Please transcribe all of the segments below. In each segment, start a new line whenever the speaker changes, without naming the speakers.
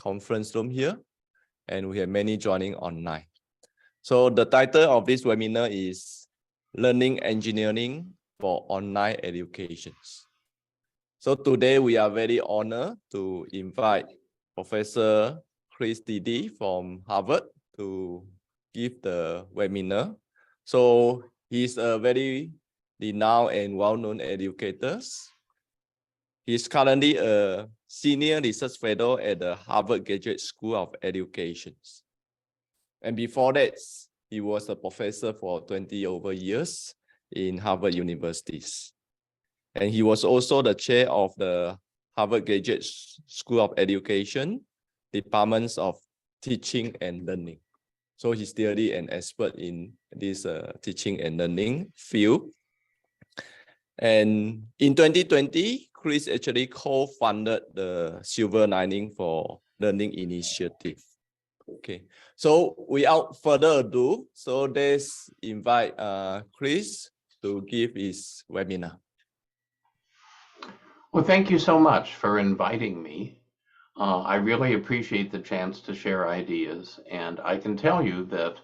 conference room here, and we have many joining online. So the title of this webinar is Learning Engineering for Online Education. So today we are very honored to invite Professor Dede from Harvard to give the webinar. So he's a very renowned and well-known educator. He's currently a senior research fellow at the Harvard Graduate School of Education. And before that, he was a professor for 20 over years in Harvard universities. And he was also the chair of the Harvard Graduate School of Education, Departments of Teaching and Learning. So he's really an expert in this teaching and learning field. And in 2020, Chris actually co-funded the Silver Lining for Learning Initiative. Okay, so without further ado, so let's invite Chris to give his webinar.
Well, thank you so much for inviting me. I really appreciate the chance to share ideas, and I can tell you that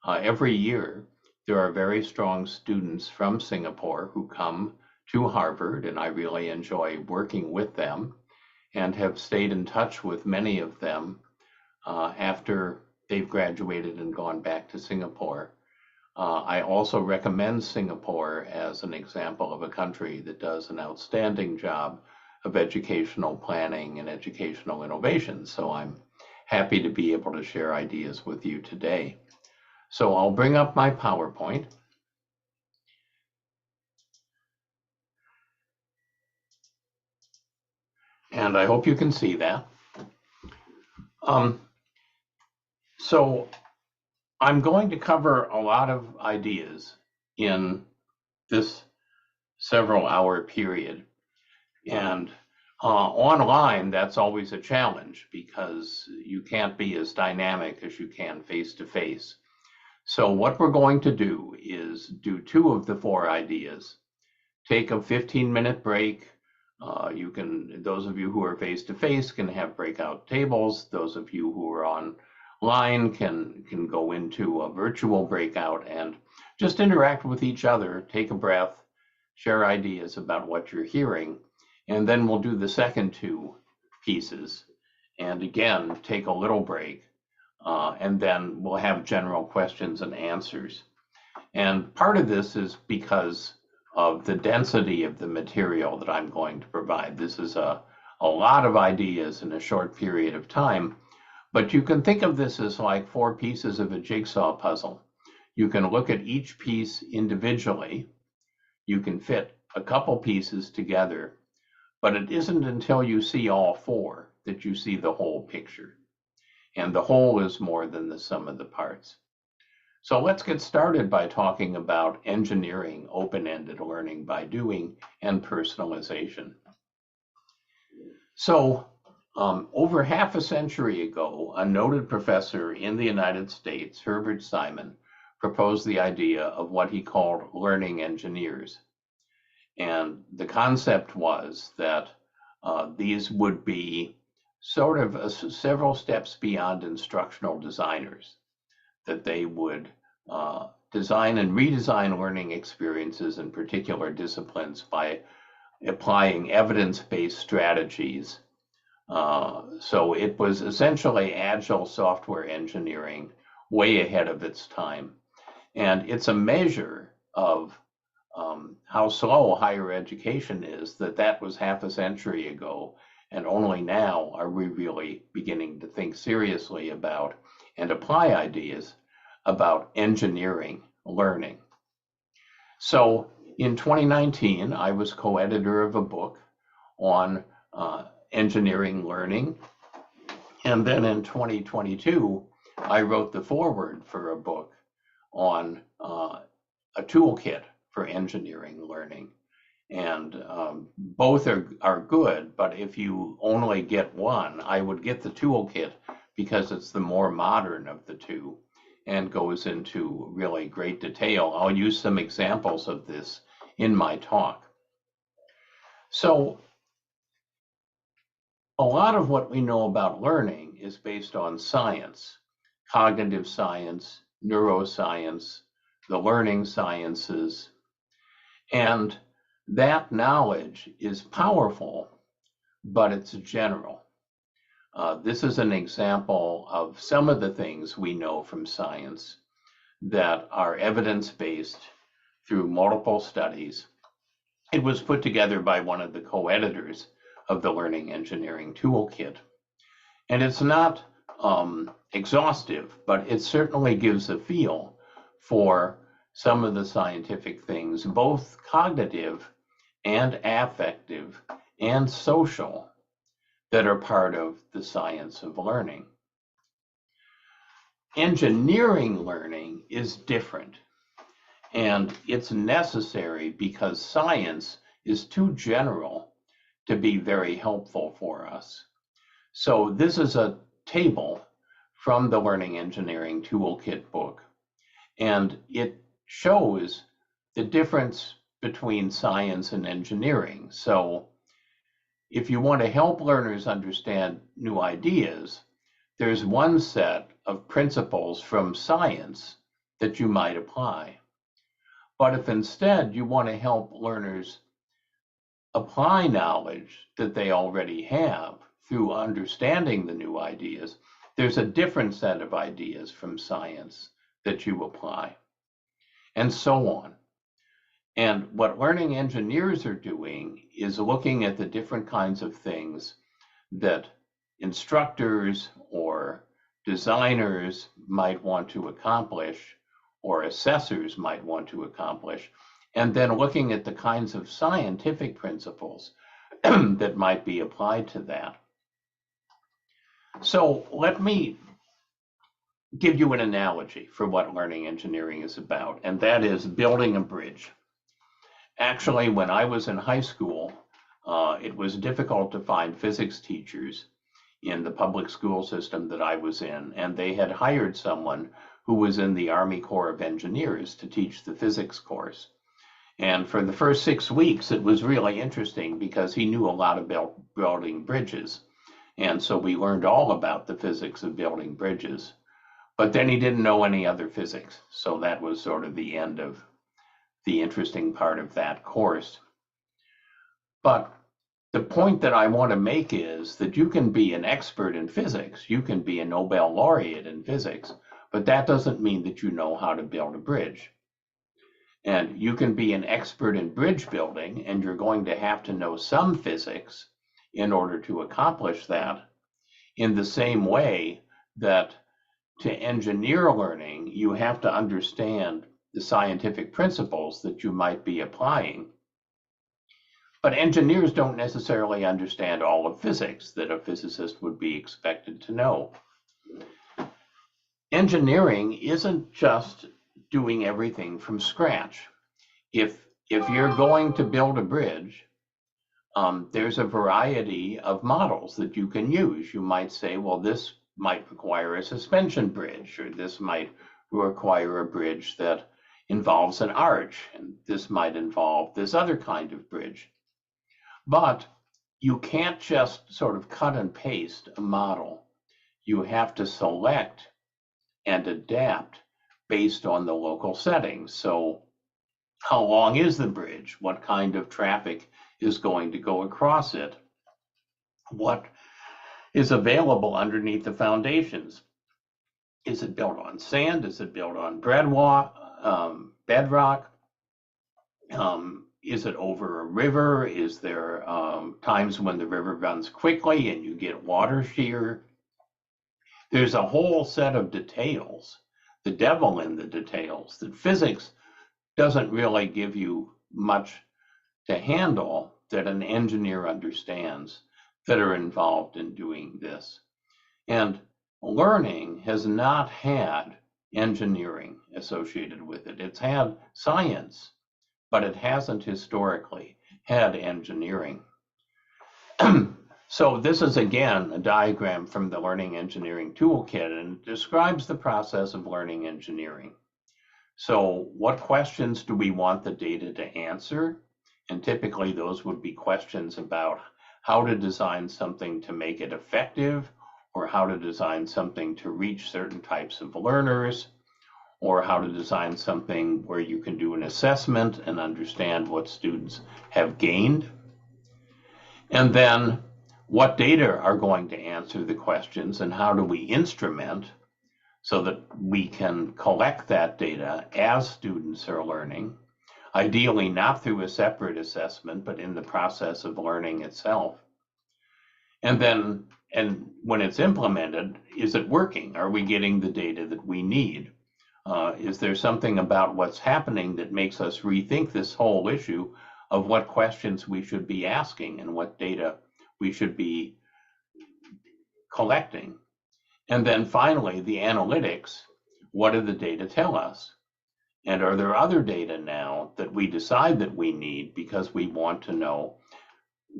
every year there are very strong students from Singapore who come to Harvard, and I really enjoy working with them and have stayed in touch with many of them after they've graduated and gone back to Singapore. I also recommend Singapore as an example of a country that does an outstanding job of educational planning and educational innovation. So I'm happy to be able to share ideas with you today. So I'll bring up my PowerPoint. And I hope you can see that. So I'm going to cover a lot of ideas in this several hour period. And online, that's always a challenge because you can't be as dynamic as you can face-to-face. So what we're going to do is do 2 of the 4 ideas, take a 15-minute break. Those of you who are face-to-face can have breakout tables. Those of you who are online can go into a virtual breakout and just interact with each other, take a breath, share ideas about what you're hearing, and then we'll do the second 2 pieces. And again, take a little break, and then we'll have general questions and answers. And part of this is because of the density of the material that I'm going to provide. This is a lot of ideas in a short period of time, but you can think of this as like 4 pieces of a jigsaw puzzle. You can look at each piece individually. You can fit a couple pieces together, but it isn't until you see all 4 that you see the whole picture. And the whole is more than the sum of the parts. So let's get started by talking about engineering open-ended learning by doing and personalization. So over half a century ago, a noted professor in the United States, Herbert Simon, proposed the idea of what he called learning engineers. And the concept was that these would be sort of several steps beyond instructional designers, that they would design and redesign learning experiences in particular disciplines by applying evidence-based strategies. So it was essentially agile software engineering, way ahead of its time. And it's a measure of how slow higher education is that was half a century ago, and only now are we really beginning to think seriously about and apply ideas about engineering learning. So in 2019, I was co-editor of a book on engineering learning. And then in 2022, I wrote the foreword for a book on a toolkit for engineering learning. And both are good, but if you only get one, I would get the toolkit because it's the more modern of the 2 and goes into really great detail. I'll use some examples of this in my talk. So A lot of what we know about learning is based on science, cognitive science, neuroscience, the learning sciences, and that knowledge is powerful, but it's general. This is an example of some of the things we know from science that are evidence-based through multiple studies. It was put together by one of the co-editors of the Learning Engineering Toolkit. And it's not exhaustive, but it certainly gives a feel for some of the scientific things, both cognitive and affective and social, that are part of the science of learning. Engineering learning is different, and it's necessary because science is too general to be very helpful for us. So this is a table from the Learning Engineering Toolkit book, and it shows the difference between science and engineering. So if you want to help learners understand new ideas, there's one set of principles from science that you might apply. But if instead you want to help learners apply knowledge that they already have through understanding the new ideas, there's a different set of ideas from science that you apply, and so on. And what learning engineers are doing is looking at the different kinds of things that instructors or designers might want to accomplish, or assessors might want to accomplish, and then looking at the kinds of scientific principles that might be applied to that. So let me give you an analogy for what learning engineering is about, and that is building a bridge. Actually, when I was in high school, it was difficult to find physics teachers in the public school system that I was in, and they had hired someone who was in the Army Corps of Engineers to teach the physics course. And for the first 6 weeks, it was really interesting because he knew a lot about building bridges. And so we learned all about the physics of building bridges. But then he didn't know any other physics. So that was sort of the end of the interesting part of that course. But the point that I want to make is that you can be an expert in physics, you can be a Nobel laureate in physics, but that doesn't mean that you know how to build a bridge. And you can be an expert in bridge building, and you're going to have to know some physics in order to accomplish that, in the same way that to engineer learning, you have to understand the scientific principles that you might be applying. But engineers don't necessarily understand all of physics that a physicist would be expected to know. Engineering isn't just doing everything from scratch. If you're going to build a bridge, there's a variety of models that you can use. You might say, well, this might require a suspension bridge, or this might require a bridge that involves an arch, and this might involve this other kind of bridge. But you can't just sort of cut and paste a model. You have to select and adapt based on the local settings. So how long is the bridge? What kind of traffic is going to go across it? What is available underneath the foundations? Is it built on sand? Is it built on bedrock? Is it over a river? Is there times when the river runs quickly and you get water shear? There's a whole set of details, the devil in the details, that physics doesn't really give you much to handle that an engineer understands that are involved in doing this. And learning has not had engineering associated with it. It's had science, but it hasn't historically had engineering. So this is, again, a diagram from the Learning Engineering Toolkit, and it describes the process of learning engineering. So what questions do we want the data to answer? And typically those would be questions about how to design something to make it effective, or how to design something to reach certain types of learners, or how to design something where you can do an assessment and understand what students have gained. And then what data are going to answer the questions, and how do we instrument so that we can collect that data as students are learning, ideally not through a separate assessment, but in the process of learning itself. And then, and when it's implemented, is it working? Are we getting the data that we need? Is there something about what's happening that makes us rethink this whole issue of what questions we should be asking and what data we should be collecting? And then finally, the analytics. What do the data tell us? And are there other data now that we decide that we need because we want to know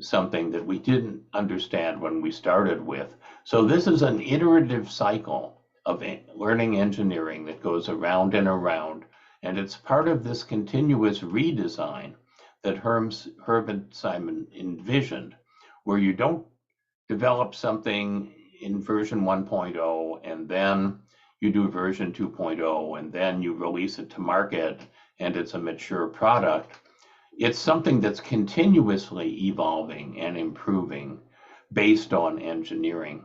something that we didn't understand when we started with? So this is an iterative cycle of learning engineering that goes around and around, and it's part of this continuous redesign that Herbert Simon envisioned, where you don't develop something in version 1.0 and then you do version 2.0 and then you release it to market and it's a mature product. It's something that's continuously evolving and improving based on engineering.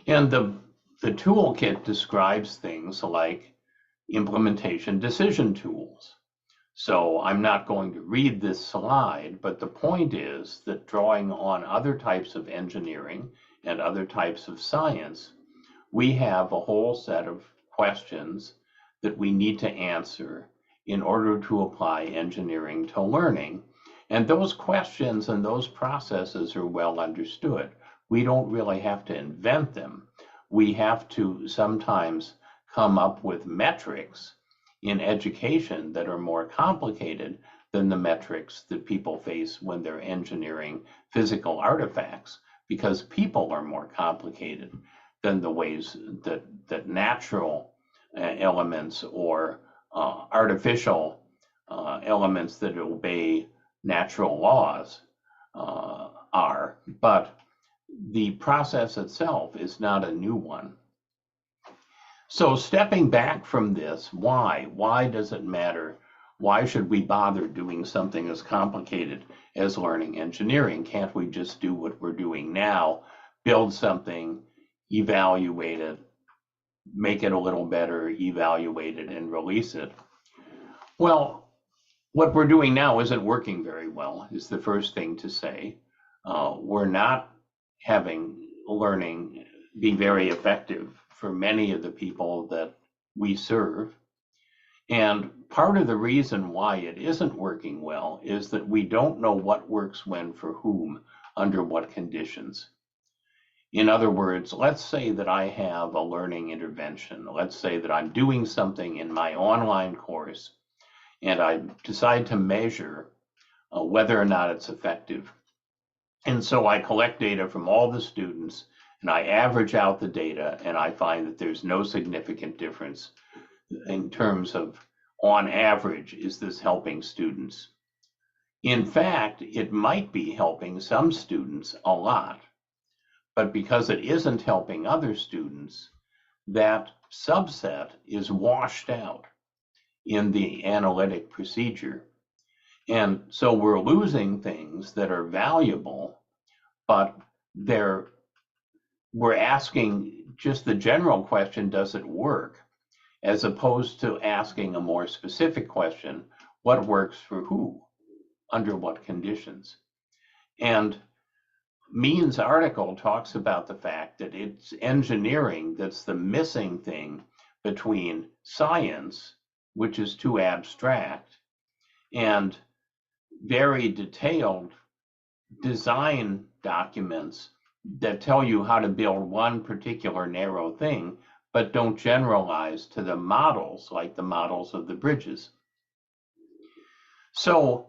And the toolkit describes things like implementation decision tools. So I'm not going to read this slide, but the point is that drawing on other types of engineering and other types of science, we have a whole set of questions that we need to answer in order to apply engineering to learning. And those questions and those processes are well understood. We don't really have to invent them. We have to sometimes come up with metrics in education that are more complicated than the metrics that people face when they're engineering physical artifacts, because people are more complicated than the ways that natural elements or artificial elements that obey natural laws are. But the process itself is not a new one. So stepping back from this, why? Why does it matter? Why should we bother doing something as complicated as learning engineering? Can't we just do what we're doing now, build something, evaluate it, make it a little better, evaluate it, and release it? Well, what we're doing now isn't working very well, is the first thing to say. We're not having learning be very effective for many of the people that we serve. And part of the reason why it isn't working well is that we don't know what works when for whom, under what conditions. In other words, let's say that I have a learning intervention. Let's say that I'm doing something in my online course and I decide to measure whether or not it's effective. And so I collect data from all the students and I average out the data, and I find that there's no significant difference in terms of, on average, is this helping students? In fact, it might be helping some students a lot, but because it isn't helping other students, that subset is washed out in the analytic procedure. And so we're losing things that are valuable, but we're asking just the general question, does it work? As opposed to asking a more specific question, what works for who, under what conditions? And Mean's article talks about the fact that it's engineering that's the missing thing between science, which is too abstract, and very detailed design documents that tell you how to build one particular narrow thing, but don't generalize to the models, like the models of the bridges. So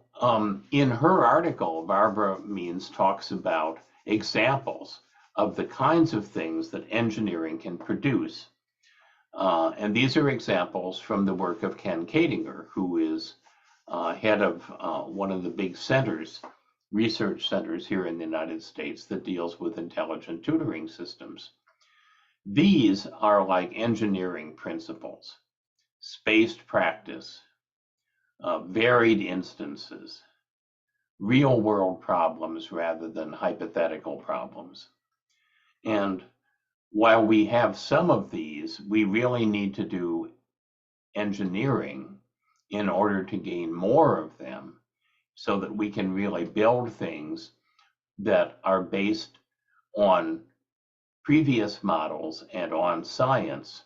in her article, Barbara Means talks about examples of the kinds of things that engineering can produce. And these are examples from the work of Ken Kadinger, who is head of one of the big centers research centers here in the United States that deals with intelligent tutoring systems. These are like engineering principles: spaced practice, varied instances, real world problems rather than hypothetical problems. And while we have some of these, we really need to do engineering in order to gain more of them so that we can really build things that are based on previous models and on science,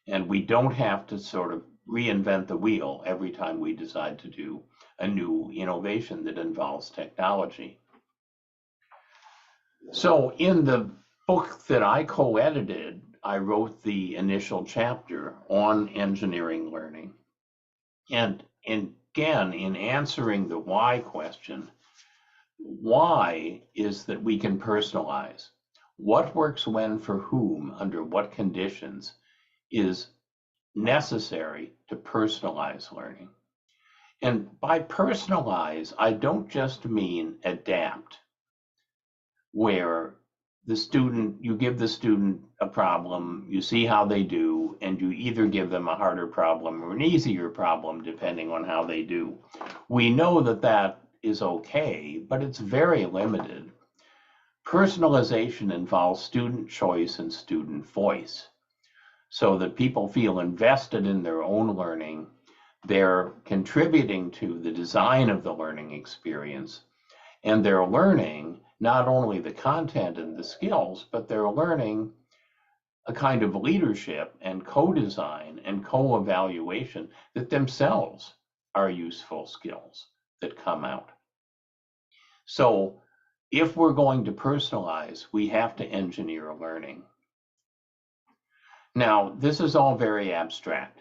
and we don't have to sort of reinvent the wheel every time we decide to do a new innovation that involves technology. So in the book that I co-edited, I wrote the initial chapter on engineering learning. And again, in answering the why question, why is that we can personalize. What works when, for whom, under what conditions is necessary to personalize learning. And by personalize, I don't just mean adapt, where you give the student a problem, you see how they do, and you either give them a harder problem or an easier problem, depending on how they do. We know that that is okay, but it's very limited. Personalization involves student choice and student voice, so that people feel invested in their own learning. They're contributing to the design of the learning experience, and they're learning not only the content and the skills, but they're learning a kind of leadership and co-design and co-evaluation that themselves are useful skills that come out. So if we're going to personalize, we have to engineer learning. Now, this is all very abstract,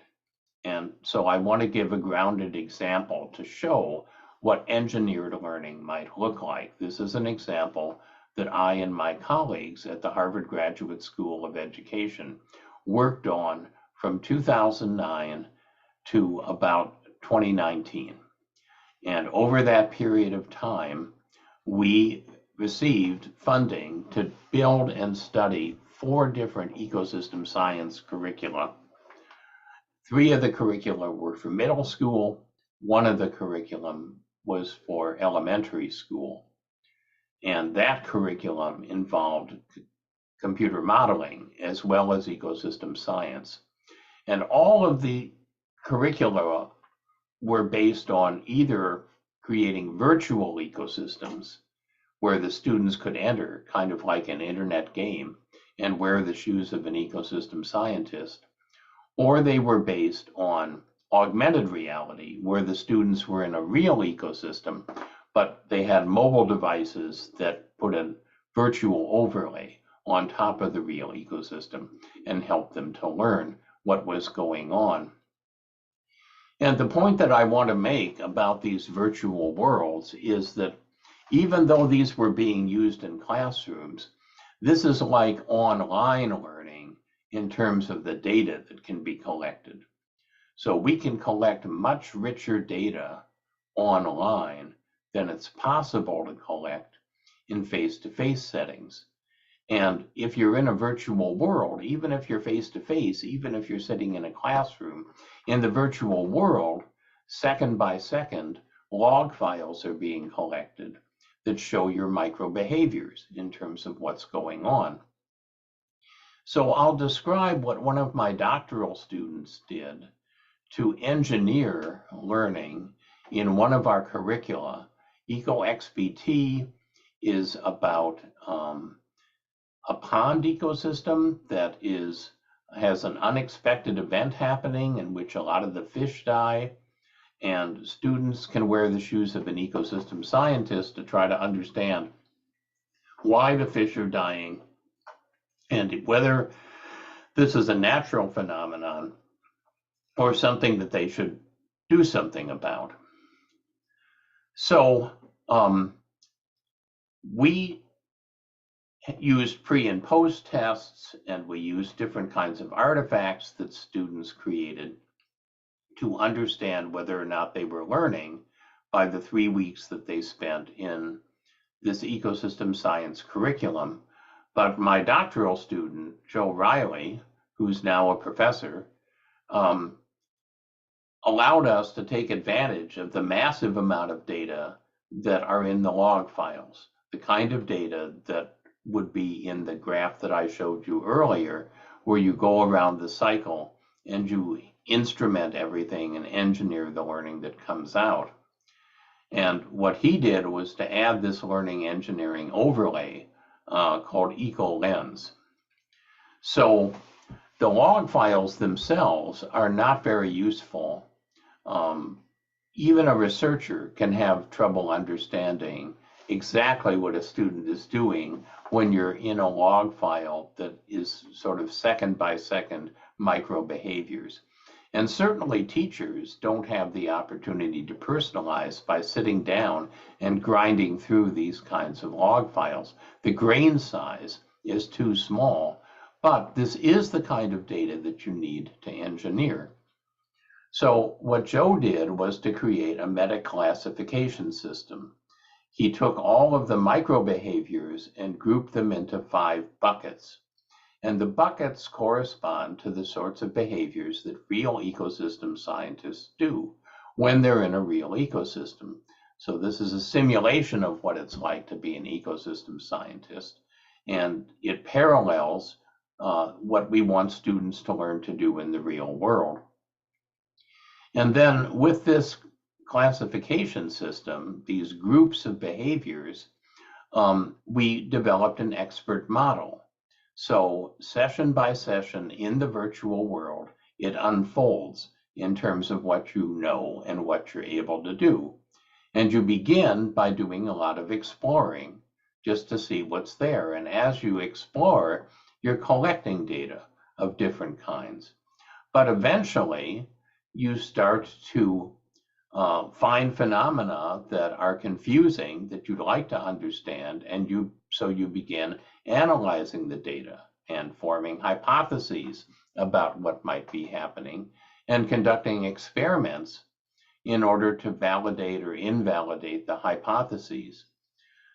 and so I want to give a grounded example to show what engineered learning might look like. This is an example that I and my colleagues at the Harvard Graduate School of Education worked on from 2009 to about 2019. And over that period of time, we received funding to build and study 4 different ecosystem science curricula. 3 of the curricula were for middle school. 1 of the curriculum was for elementary school. And that curriculum involved computer modeling as well as ecosystem science. And all of the curricula were based on either creating virtual ecosystems where the students could enter, kind of like an internet game, and wear the shoes of an ecosystem scientist, or they were based on augmented reality, where the students were in a real ecosystem, but they had mobile devices that put a virtual overlay on top of the real ecosystem and helped them to learn what was going on. And the point that I want to make about these virtual worlds is that even though these were being used in classrooms, this is like online learning in terms of the data that can be collected. So we can collect much richer data online than it's possible to collect in face-to-face settings. And if you're in a virtual world, even if you're face-to-face, even if you're sitting in a classroom, in the virtual world, second by second, log files are being collected that show your micro behaviors in terms of what's going on. So I'll describe what one of my doctoral students did to engineer learning in one of our curricula. EcoXBT is about a pond ecosystem that has an unexpected event happening in which a lot of the fish die, and students can wear the shoes of an ecosystem scientist to try to understand why the fish are dying and whether this is a natural phenomenon or something that they should do something about. So we used pre and post tests, and we used different kinds of artifacts that students created to understand whether or not they were learning by the 3 weeks that they spent in this ecosystem science curriculum. But my doctoral student, Joe Riley, who's now a professor, allowed us to take advantage of the massive amount of data that are in the log files, the kind of data that would be in the graph that I showed you earlier, where you go around the cycle and you instrument everything and engineer the learning that comes out. And what he did was to add this learning engineering overlay called EcoLens. So the log files themselves are not very useful. Even a researcher can have trouble understanding exactly what a student is doing when you're in a log file that is sort of second by second micro behaviors. And certainly teachers don't have the opportunity to personalize by sitting down and grinding through these kinds of log files. The grain size is too small, but this is the kind of data that you need to engineer. So what Joe did was to create a meta classification system. He took all of the micro behaviors and grouped them into 5 buckets. And the buckets correspond to the sorts of behaviors that real ecosystem scientists do when they're in a real ecosystem. So this is a simulation of what it's like to be an ecosystem scientist. And it parallels what we want students to learn to do in the real world. And then with this classification system, these groups of behaviors, we developed an expert model. So session by session in the virtual world, it unfolds in terms of what you know and what you're able to do. And you begin by doing a lot of exploring just to see what's there. And as you explore, you're collecting data of different kinds. But eventually, you start to find phenomena that are confusing that you'd like to understand, and so you begin analyzing the data and forming hypotheses about what might be happening and conducting experiments in order to validate or invalidate the hypotheses.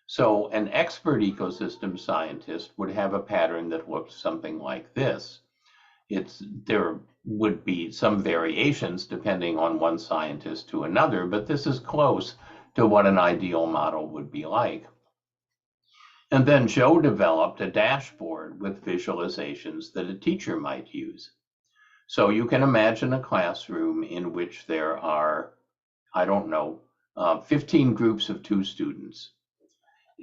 So an expert ecosystem scientist would have a pattern that looked something like this. There would be some variations depending on one scientist to another, but this is close to what an ideal model would be like. And then Joe developed a dashboard with visualizations that a teacher might use. So you can imagine a classroom in which there are, 15 groups of 2 students.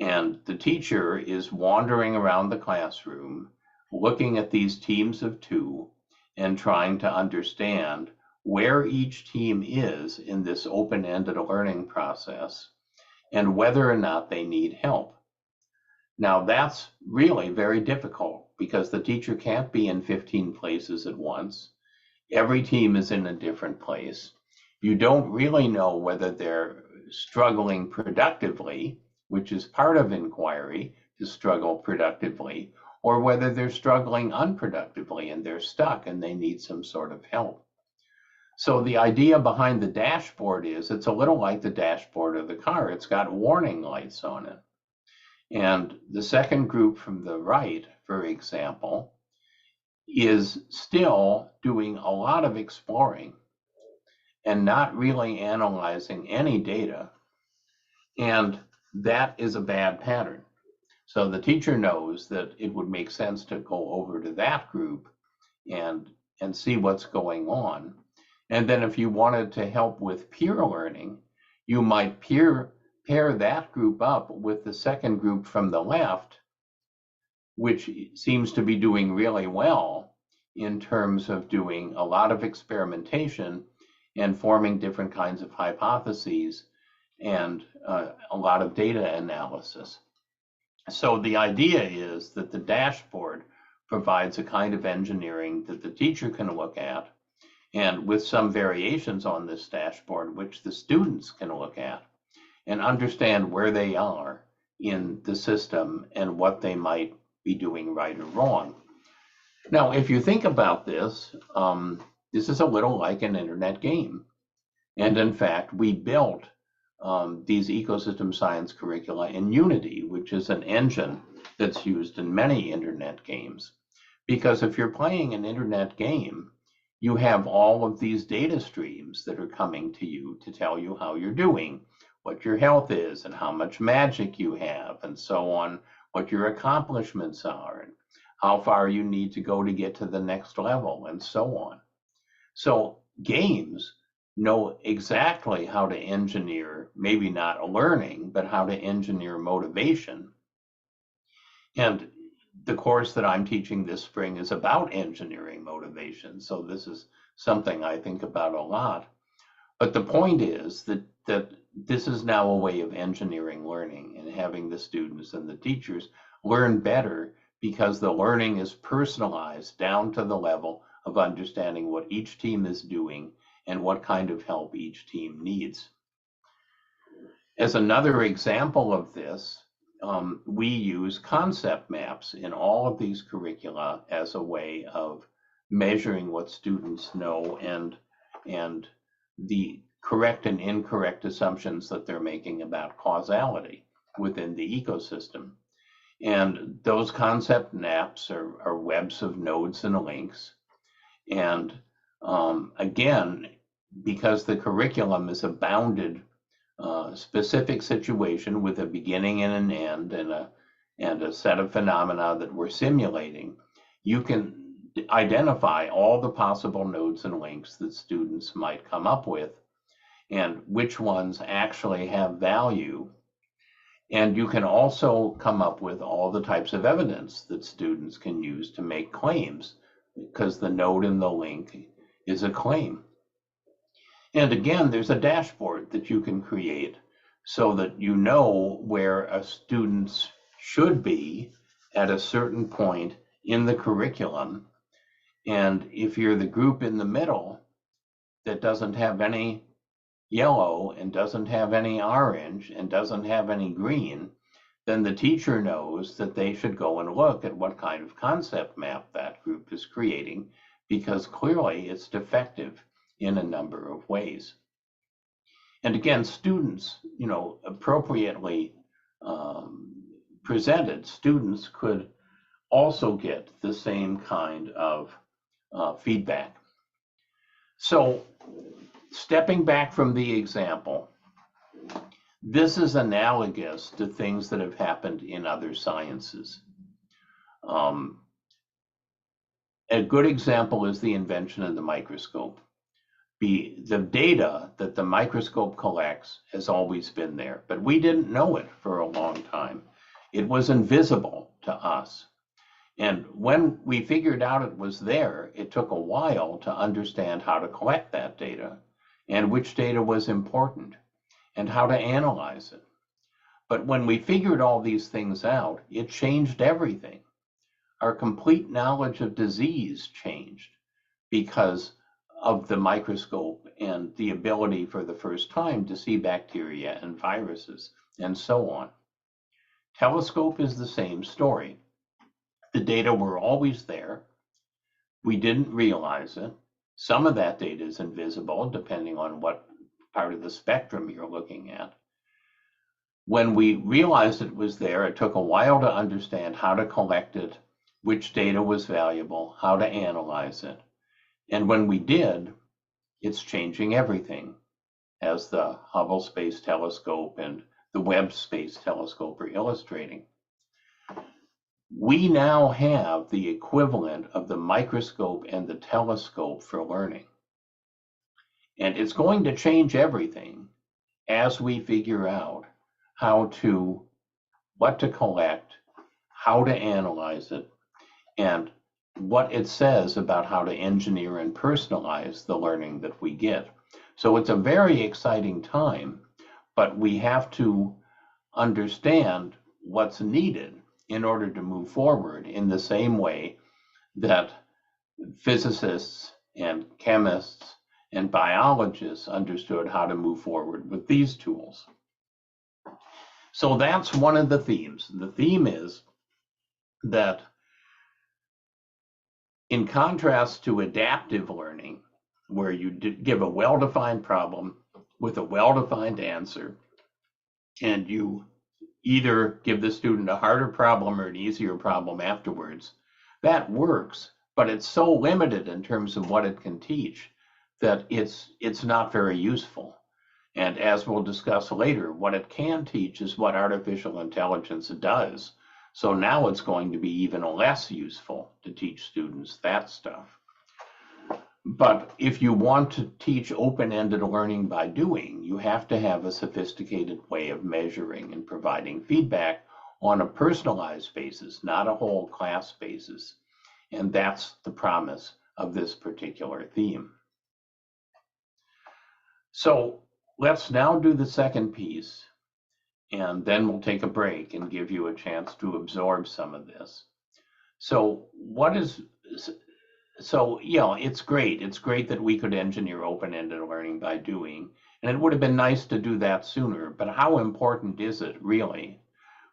And the teacher is wandering around the classroom, looking at these teams of 2 and trying to understand where each team is in this open-ended learning process and whether or not they need help. Now that's really very difficult because the teacher can't be in 15 places at once. Every team is in a different place. You don't really know whether they're struggling productively, which is part of inquiry, to struggle productively, or whether they're struggling unproductively and they're stuck and they need some sort of help. So the idea behind the dashboard is it's a little like the dashboard of the car. It's got warning lights on it. And the second group from the right, for example, is still doing a lot of exploring and not really analyzing any data. And that is a bad pattern. So the teacher knows that it would make sense to go over to that group and see what's going on. And then if you wanted to help with peer learning, you might pair that group up with the second group from the left, which seems to be doing really well in terms of doing a lot of experimentation and forming different kinds of hypotheses and a lot of data analysis. So the idea is that the dashboard provides a kind of engineering that the teacher can look at, and with some variations on this dashboard, which the students can look at and understand where they are in the system and what they might be doing right or wrong. Now, if you think about this, this is a little like an internet game. And in fact, we built these ecosystem science curricula in Unity, which is an engine that's used in many internet games. Because if you're playing an internet game, you have all of these data streams that are coming to you to tell you how you're doing, what your health is, and how much magic you have, and so on, what your accomplishments are, and how far you need to go to get to the next level, and so on. So games know exactly how to engineer, maybe not learning, but how to engineer motivation. And the course that I'm teaching this spring is about engineering motivation. So this is something I think about a lot. But the point is that this is now a way of engineering learning and having the students and the teachers learn better because the learning is personalized down to the level of understanding what each team is doing and what kind of help each team needs. As another example of this, we use concept maps in all of these curricula as a way of measuring what students know and the correct and incorrect assumptions that they're making about causality within the ecosystem. And those concept maps are webs of nodes and links. And again, because the curriculum is a bounded specific situation with a beginning and an end and a set of phenomena that we're simulating, you can identify all the possible nodes and links that students might come up with and which ones actually have value. And you can also come up with all the types of evidence that students can use to make claims, because the node and the link is a claim. And again, there's a dashboard that you can create so that you know where a student should be at a certain point in the curriculum. And if you're the group in the middle that doesn't have any yellow and doesn't have any orange and doesn't have any green, then the teacher knows that they should go and look at what kind of concept map that group is creating, because clearly it's defective in a number of ways. And again, students, appropriately presented, students could also get the same kind of feedback. So stepping back from the example, this is analogous to things that have happened in other sciences. A good example is the invention of the microscope. The data that the microscope collects has always been there, but we didn't know it for a long time. It was invisible to us. And when we figured out it was there, it took a while to understand how to collect that data and which data was important and how to analyze it. But when we figured all these things out, it changed everything. Our complete knowledge of disease changed because of the microscope and the ability for the first time to see bacteria and viruses and so on. Telescope is the same story. The data were always there. We didn't realize it. Some of that data is invisible depending on what part of the spectrum you're looking at. When we realized it was there, it took a while to understand how to collect it, which data was valuable, how to analyze it. And when we did, it's changing everything, as the Hubble Space Telescope and the Webb Space Telescope are illustrating. We now have the equivalent of the microscope and the telescope for learning. And it's going to change everything as we figure out what to collect, how to analyze it, and what it says about how to engineer and personalize the learning that we get. So it's a very exciting time, but we have to understand what's needed in order to move forward in the same way that physicists and chemists and biologists understood how to move forward with these tools. So that's one of the themes. The theme is that in contrast to adaptive learning, where you give a well-defined problem with a well-defined answer, and you either give the student a harder problem or an easier problem afterwards, that works, but it's so limited in terms of what it can teach that it's not very useful. And as we'll discuss later, what it can teach is what artificial intelligence does. So now it's going to be even less useful to teach students that stuff. But if you want to teach open-ended learning by doing, you have to have a sophisticated way of measuring and providing feedback on a personalized basis, not a whole class basis. And that's the promise of this particular theme. So let's now do the second piece, and then we'll take a break and give you a chance to absorb some of this. So it's great. It's great that we could engineer open-ended learning by doing, and it would have been nice to do that sooner, but how important is it really?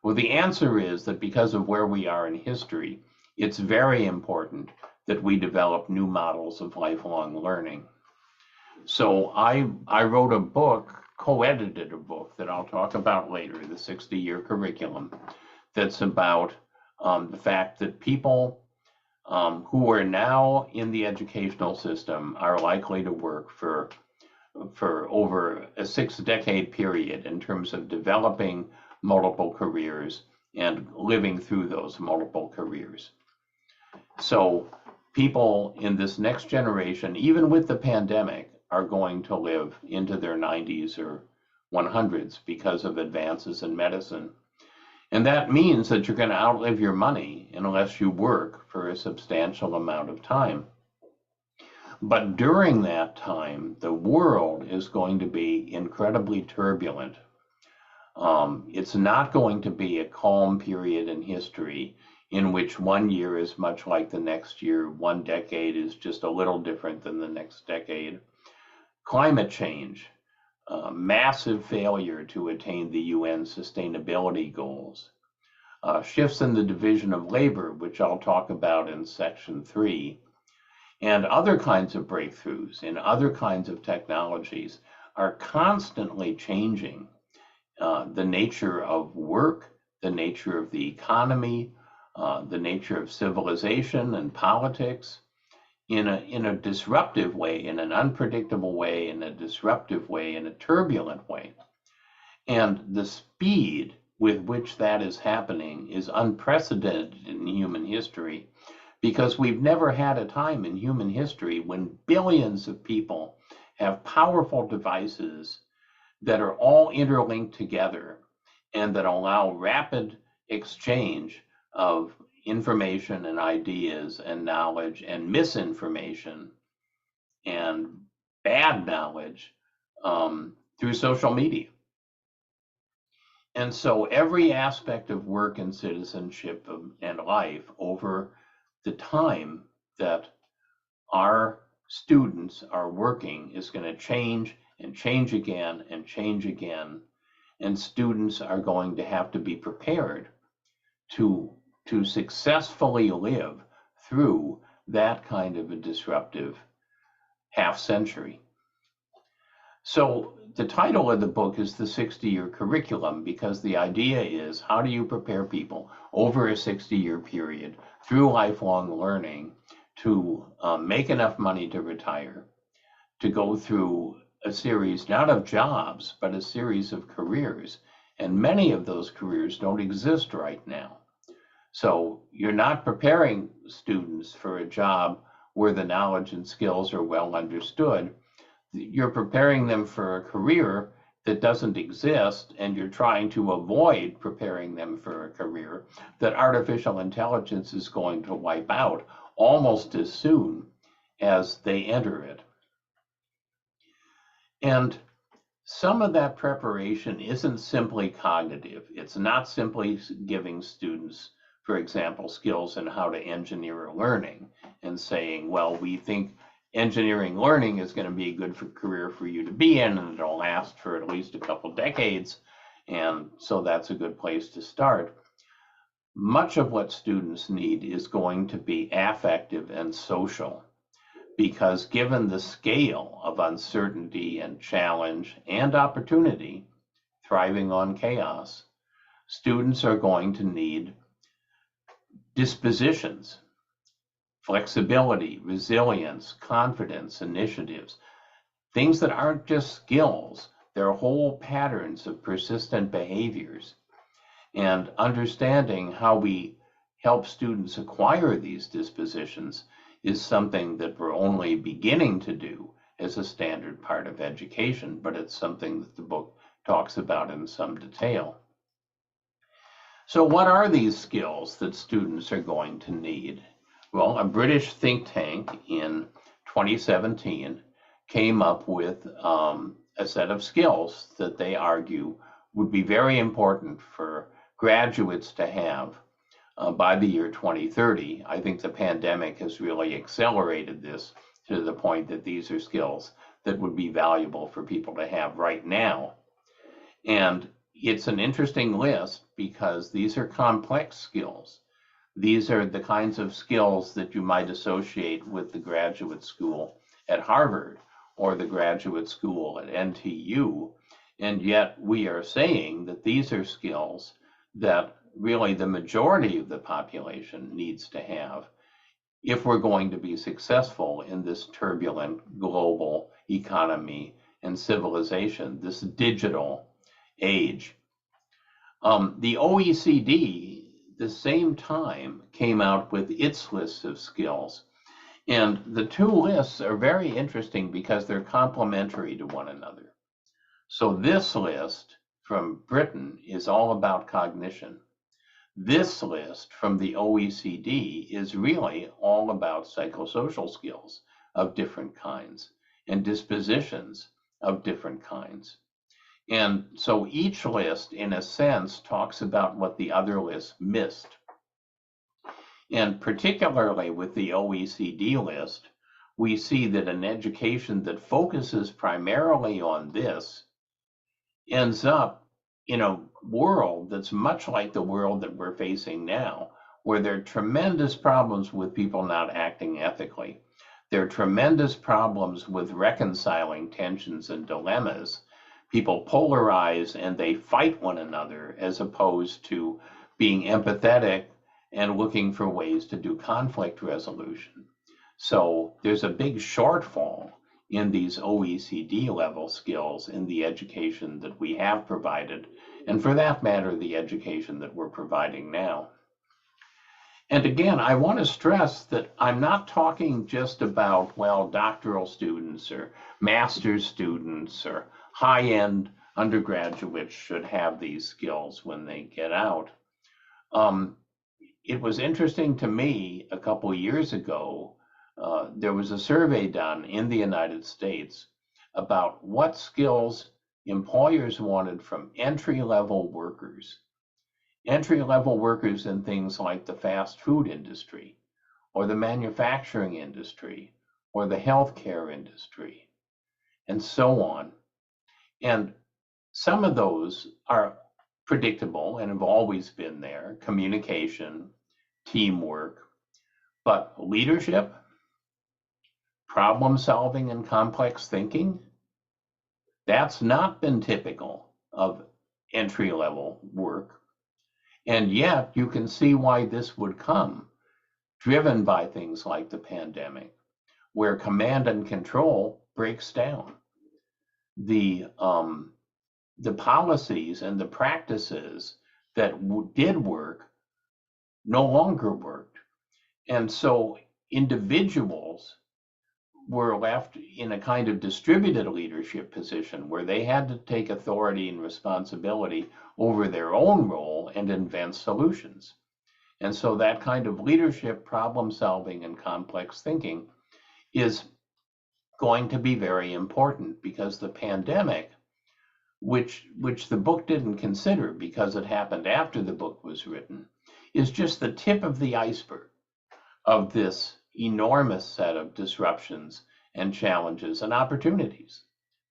Well, the answer is that because of where we are in history, it's very important that we develop new models of lifelong learning. So I wrote a book, co-edited a book that I'll talk about later, the 60-year curriculum, that's about the fact that people who are now in the educational system are likely to work for over a 6-decade period in terms of developing multiple careers and living through those multiple careers. So people in this next generation, even with the pandemic, are going to live into their 90s or 100s because of advances in medicine. And that means that you're going to outlive your money unless you work for a substantial amount of time. But during that time, the world is going to be incredibly turbulent. It's not going to be a calm period in history in which one year is much like the next year, one decade is just a little different than the next decade. Climate change, massive failure to attain the UN sustainability goals, shifts in the division of labor, which I'll talk about in section 3, and other kinds of breakthroughs in other kinds of technologies are constantly changing the nature of work, the nature of the economy, the nature of civilization and politics in a disruptive way, in an unpredictable way, in a disruptive way, in a turbulent way. And the speed with which that is happening is unprecedented in human history, because we've never had a time in human history when billions of people have powerful devices that are all interlinked together and that allow rapid exchange of information and ideas and knowledge and misinformation and bad knowledge through social media. And so every aspect of work and citizenship and life over the time that our students are working is going to change and change again and change again. And students are going to have to be prepared to successfully live through that kind of a disruptive half century. So the title of the book is the 60-year curriculum, because the idea is, how do you prepare people over a 60-year period through lifelong learning to make enough money to retire, to go through a series, not of jobs, but a series of careers. And many of those careers don't exist right now. So you're not preparing students for a job where the knowledge and skills are well understood. You're preparing them for a career that doesn't exist, and you're trying to avoid preparing them for a career that artificial intelligence is going to wipe out almost as soon as they enter it. And some of that preparation isn't simply cognitive. It's not simply giving students, for example, skills in how to engineer learning and saying, well, we think engineering learning is going to be a good career for you to be in, and it'll last for at least a couple decades. And so that's a good place to start. Much of what students need is going to be affective and social, because given the scale of uncertainty and challenge and opportunity thriving on chaos, students are going to need dispositions, flexibility, resilience, confidence, initiatives, things that aren't just skills, they're whole patterns of persistent behaviors. And understanding how we help students acquire these dispositions is something that we're only beginning to do as a standard part of education, but it's something that the book talks about in some detail. So what are these skills that students are going to need? Well, a British think tank in 2017 came up with a set of skills that they argue would be very important for graduates to have by the year 2030. I think the pandemic has really accelerated this to the point that these are skills that would be valuable for people to have right now. And it's an interesting list because these are complex skills. These are the kinds of skills that you might associate with the graduate school at Harvard or the graduate school at NTU. And yet we are saying that these are skills that really the majority of the population needs to have if we're going to be successful in this turbulent global economy and civilization, this digital age. The OECD, the same time, came out with its list of skills. And the two lists are very interesting because they're complementary to one another. So this list from Britain is all about cognition. This list from the OECD is really all about psychosocial skills of different kinds and dispositions of different kinds. And so each list, in a sense, talks about what the other list missed. And particularly with the OECD list, we see that an education that focuses primarily on this ends up in a world that's much like the world that we're facing now, where there are tremendous problems with people not acting ethically. There are tremendous problems with reconciling tensions and dilemmas. People polarize and they fight one another as opposed to being empathetic and looking for ways to do conflict resolution. So there's a big shortfall in these OECD level skills in the education that we have provided, and for that matter, the education that we're providing now. And again, I want to stress that I'm not talking just about, well, doctoral students or master's students or high-end undergraduates should have these skills when they get out. It was interesting to me a couple of years ago, there was a survey done in the United States about what skills employers wanted from entry-level workers. Entry-level workers in things like the fast food industry, or the manufacturing industry, or the healthcare industry, and so on. And some of those are predictable and have always been there: communication, teamwork, but leadership, problem solving, and complex thinking, that's not been typical of entry-level work. And yet you can see why this would come, driven by things like the pandemic, where command and control breaks down. The policies and the practices that did work no longer worked. And so individuals were left in a kind of distributed leadership position where they had to take authority and responsibility over their own role and invent solutions. And so that kind of leadership, problem solving, and complex thinking is going to be very important, because the pandemic, which the book didn't consider because it happened after the book was written, is just the tip of the iceberg of this enormous set of disruptions and challenges and opportunities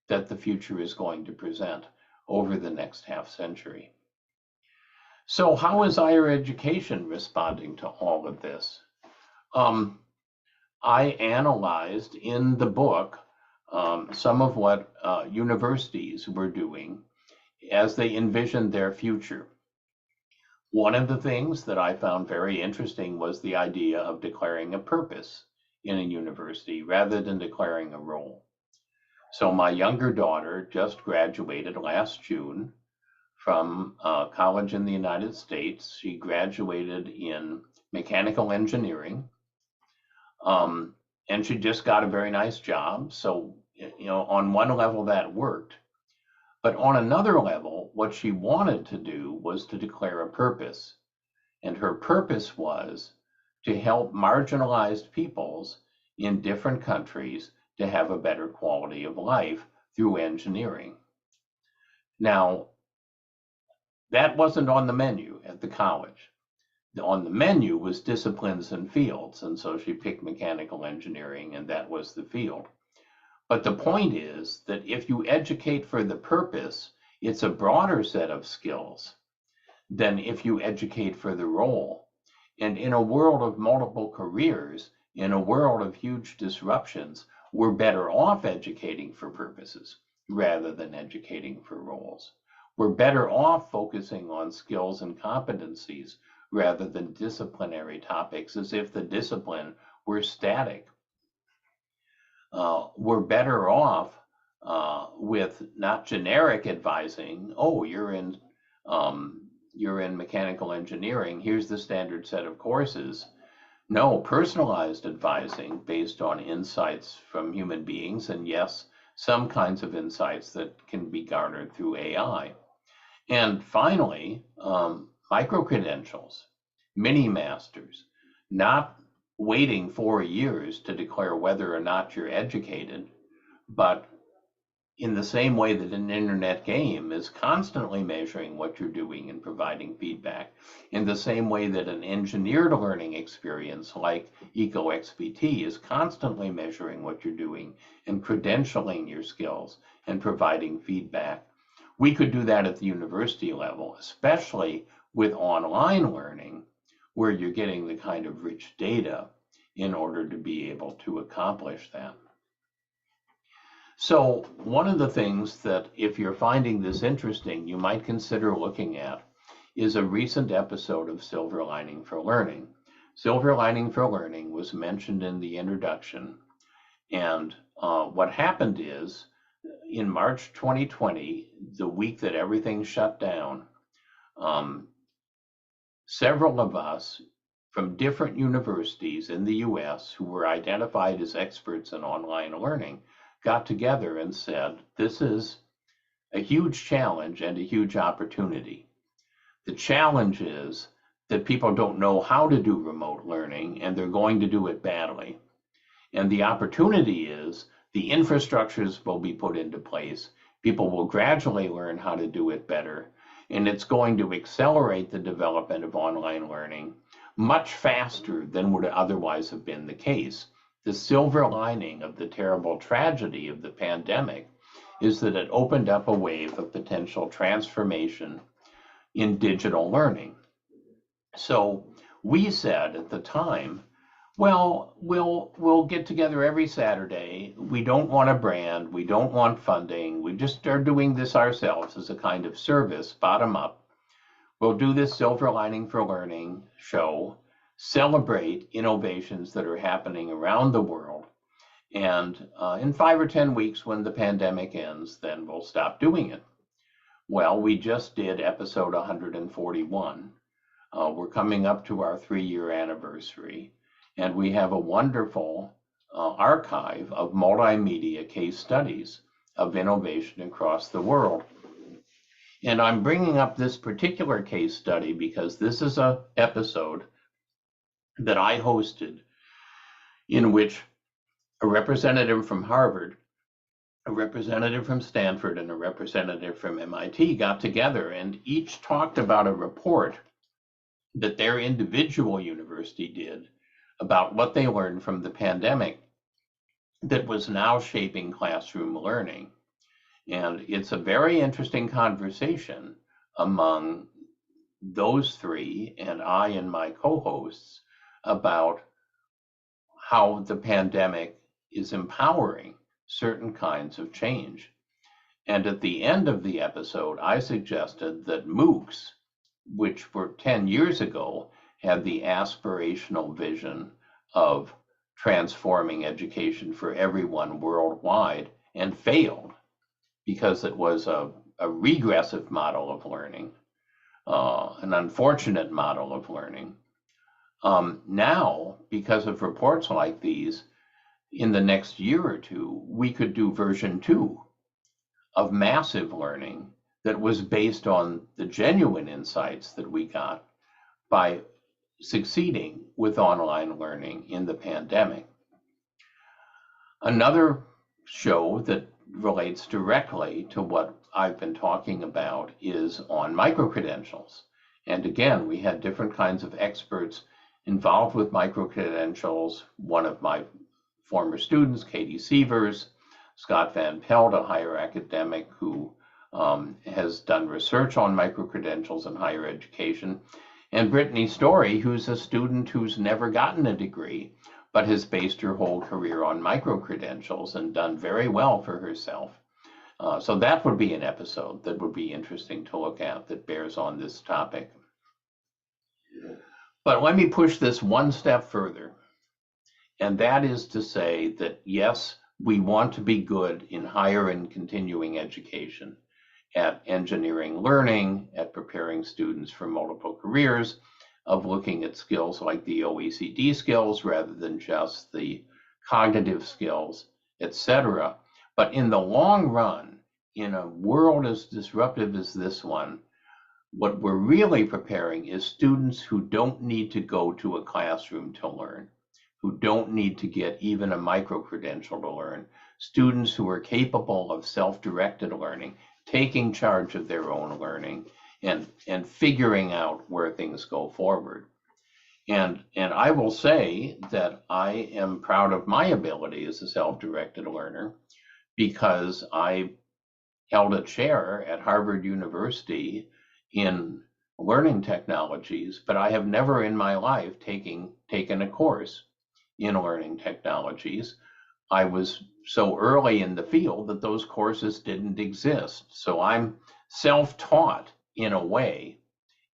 that the future is going to present over the next half century. So how is higher education responding to all of this? I analyzed in the book some of what universities were doing, as they envisioned their future. One of the things that I found very interesting was the idea of declaring a purpose in a university rather than declaring a role. So my younger daughter just graduated last June from college in the United States. She graduated in mechanical engineering, and she just got a very nice job. So, on one level that worked. But on another level, what she wanted to do was to declare a purpose. And her purpose was to help marginalized peoples in different countries to have a better quality of life through engineering. Now, that wasn't on the menu at the college. On the menu was disciplines and fields, and so she picked mechanical engineering, and that was the field. But the point is that if you educate for the purpose, it's a broader set of skills than if you educate for the role. And in a world of multiple careers, in a world of huge disruptions, we're better off educating for purposes rather than educating for roles. We're better off focusing on skills and competencies rather than disciplinary topics as if the discipline were static. We're better off with not generic advising. Oh, you're in mechanical engineering. Here's the standard set of courses. No, personalized advising based on insights from human beings, and yes, some kinds of insights that can be garnered through AI. And finally, micro-credentials, mini-masters, not waiting 4 years to declare whether or not you're educated, but in the same way that an internet game is constantly measuring what you're doing and providing feedback, in the same way that an engineered learning experience like EcoXPT is constantly measuring what you're doing and credentialing your skills and providing feedback. We could do that at the university level, especially with online learning, where you're getting the kind of rich data in order to be able to accomplish that. So one of the things that, if you're finding this interesting, you might consider looking at is a recent episode of Silver Lining for Learning. Silver Lining for Learning was mentioned in the introduction. And what happened is, in March 2020, the week that everything shut down, several of us from different universities in the US who were identified as experts in online learning got together and said, this is a huge challenge and a huge opportunity. The challenge is that people don't know how to do remote learning, and they're going to do it badly. And the opportunity is the infrastructures will be put into place. People will gradually learn how to do it better, and it's going to accelerate the development of online learning much faster than would otherwise have been the case. The silver lining of the terrible tragedy of the pandemic is that it opened up a wave of potential transformation in digital learning. So we said at the time, well, we'll get together every Saturday. We don't want a brand. We don't want funding. We just are doing this ourselves as a kind of service, bottom up. We'll do this Silver Lining for Learning show, celebrate innovations that are happening around the world. And in 5 or 10 weeks, when the pandemic ends, then we'll stop doing it. Well, we just did episode 141. We're coming up to our 3-year anniversary, and we have a wonderful archive of multimedia case studies of innovation across the world. And I'm bringing up this particular case study because this is an episode that I hosted in which a representative from Harvard, a representative from Stanford, and a representative from MIT got together, and each talked about a report that their individual university did about what they learned from the pandemic that was now shaping classroom learning. And it's a very interesting conversation among those three and I and my co-hosts about how the pandemic is empowering certain kinds of change. And at the end of the episode, I suggested that MOOCs, which were 10 years ago, had the aspirational vision of transforming education for everyone worldwide and failed because it was a regressive model of learning, an unfortunate model of learning. Now, because of reports like these, in the next year or two, we could do version 2 of massive learning that was based on the genuine insights that we got by succeeding with online learning in the pandemic. Another show that relates directly to what I've been talking about is on microcredentials. And again, we had different kinds of experts involved with microcredentials. One of my former students, Katie Sievers, Scott Van Pelt, a higher academic who has done research on microcredentials in higher education, and Brittany Story, who's a student who's never gotten a degree, but has based her whole career on microcredentials and done very well for herself. So that would be an episode that would be interesting to look at that bears on this topic. But let me push this one step further. And that is to say that, yes, we want to be good in higher and continuing education, at engineering learning, at preparing students for multiple careers, of looking at skills like the OECD skills rather than just the cognitive skills, etc. But in the long run, in a world as disruptive as this one, what we're really preparing is students who don't need to go to a classroom to learn, who don't need to get even a micro-credential to learn, students who are capable of self-directed learning, taking charge of their own learning, and figuring out where things go forward. And I will say that I am proud of my ability as a self-directed learner because I held a chair at Harvard University in learning technologies, but I have never in my life taken a course in learning technologies. I was so early in the field that those courses didn't exist. So I'm self-taught in a way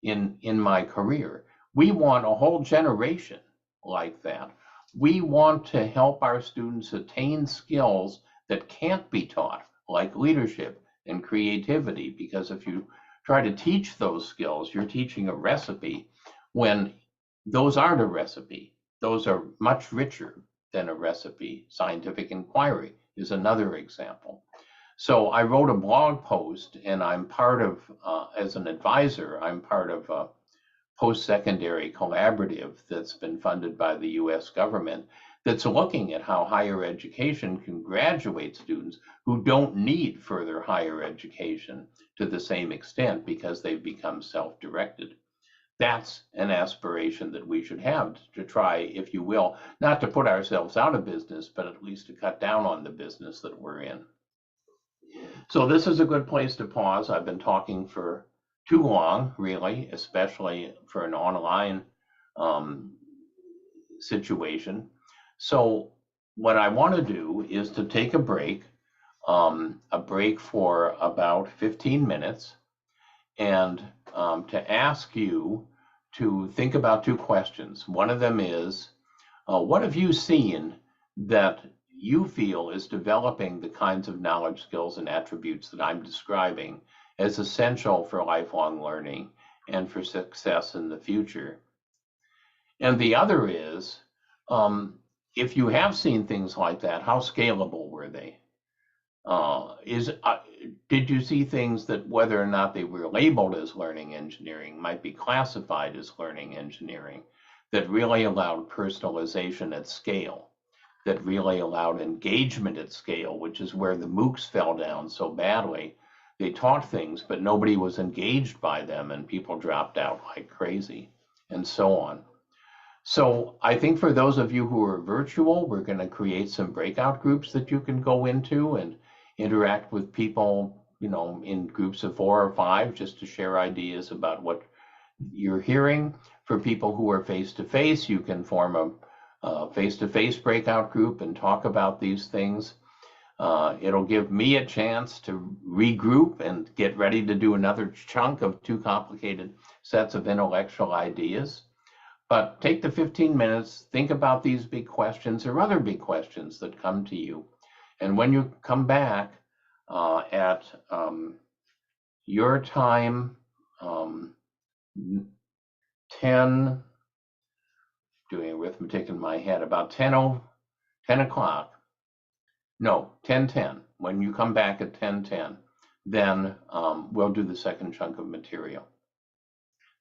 in my career. We want a whole generation like that. We want to help our students attain skills that can't be taught, like leadership and creativity, because if you try to teach those skills, you're teaching a recipe when those aren't a recipe. Those are much richer than a recipe. Scientific inquiry is another example. So I wrote a blog post, and I'm part of, as an advisor, I'm part of a post-secondary collaborative that's been funded by the US government that's looking at how higher education can graduate students who don't need further higher education to the same extent because they've become self-directed. That's an aspiration that we should have to try, if you will, not to put ourselves out of business, but at least to cut down on the business that we're in. So this is a good place to pause. I've been talking for too long, really, especially for an online situation. So what I want to do is to take a break for about 15 minutes, and to ask you to think about two questions. One of them is, what have you seen that you feel is developing the kinds of knowledge, skills, and attributes that I'm describing as essential for lifelong learning and for success in the future? And the other is, if you have seen things like that, how scalable were they? Did you see things that, whether or not they were labeled as learning engineering, might be classified as learning engineering, that really allowed personalization at scale, that really allowed engagement at scale, which is where the MOOCs fell down so badly? They taught things, but nobody was engaged by them, and people dropped out like crazy, and so on. So I think for those of you who are virtual, we're going to create some breakout groups that you can go into and interact with people, in groups of 4 or 5, just to share ideas about what you're hearing. For people who are face-to-face, you can form a face-to-face breakout group and talk about these things. It'll give me a chance to regroup and get ready to do another chunk of too complicated sets of intellectual ideas. But take the 15 minutes, think about these big questions or other big questions that come to you. And when you come back at your time, 10, doing arithmetic in my head, about 10 o'clock, no, 10:10. When you come back at 10:10, then we'll do the second chunk of material.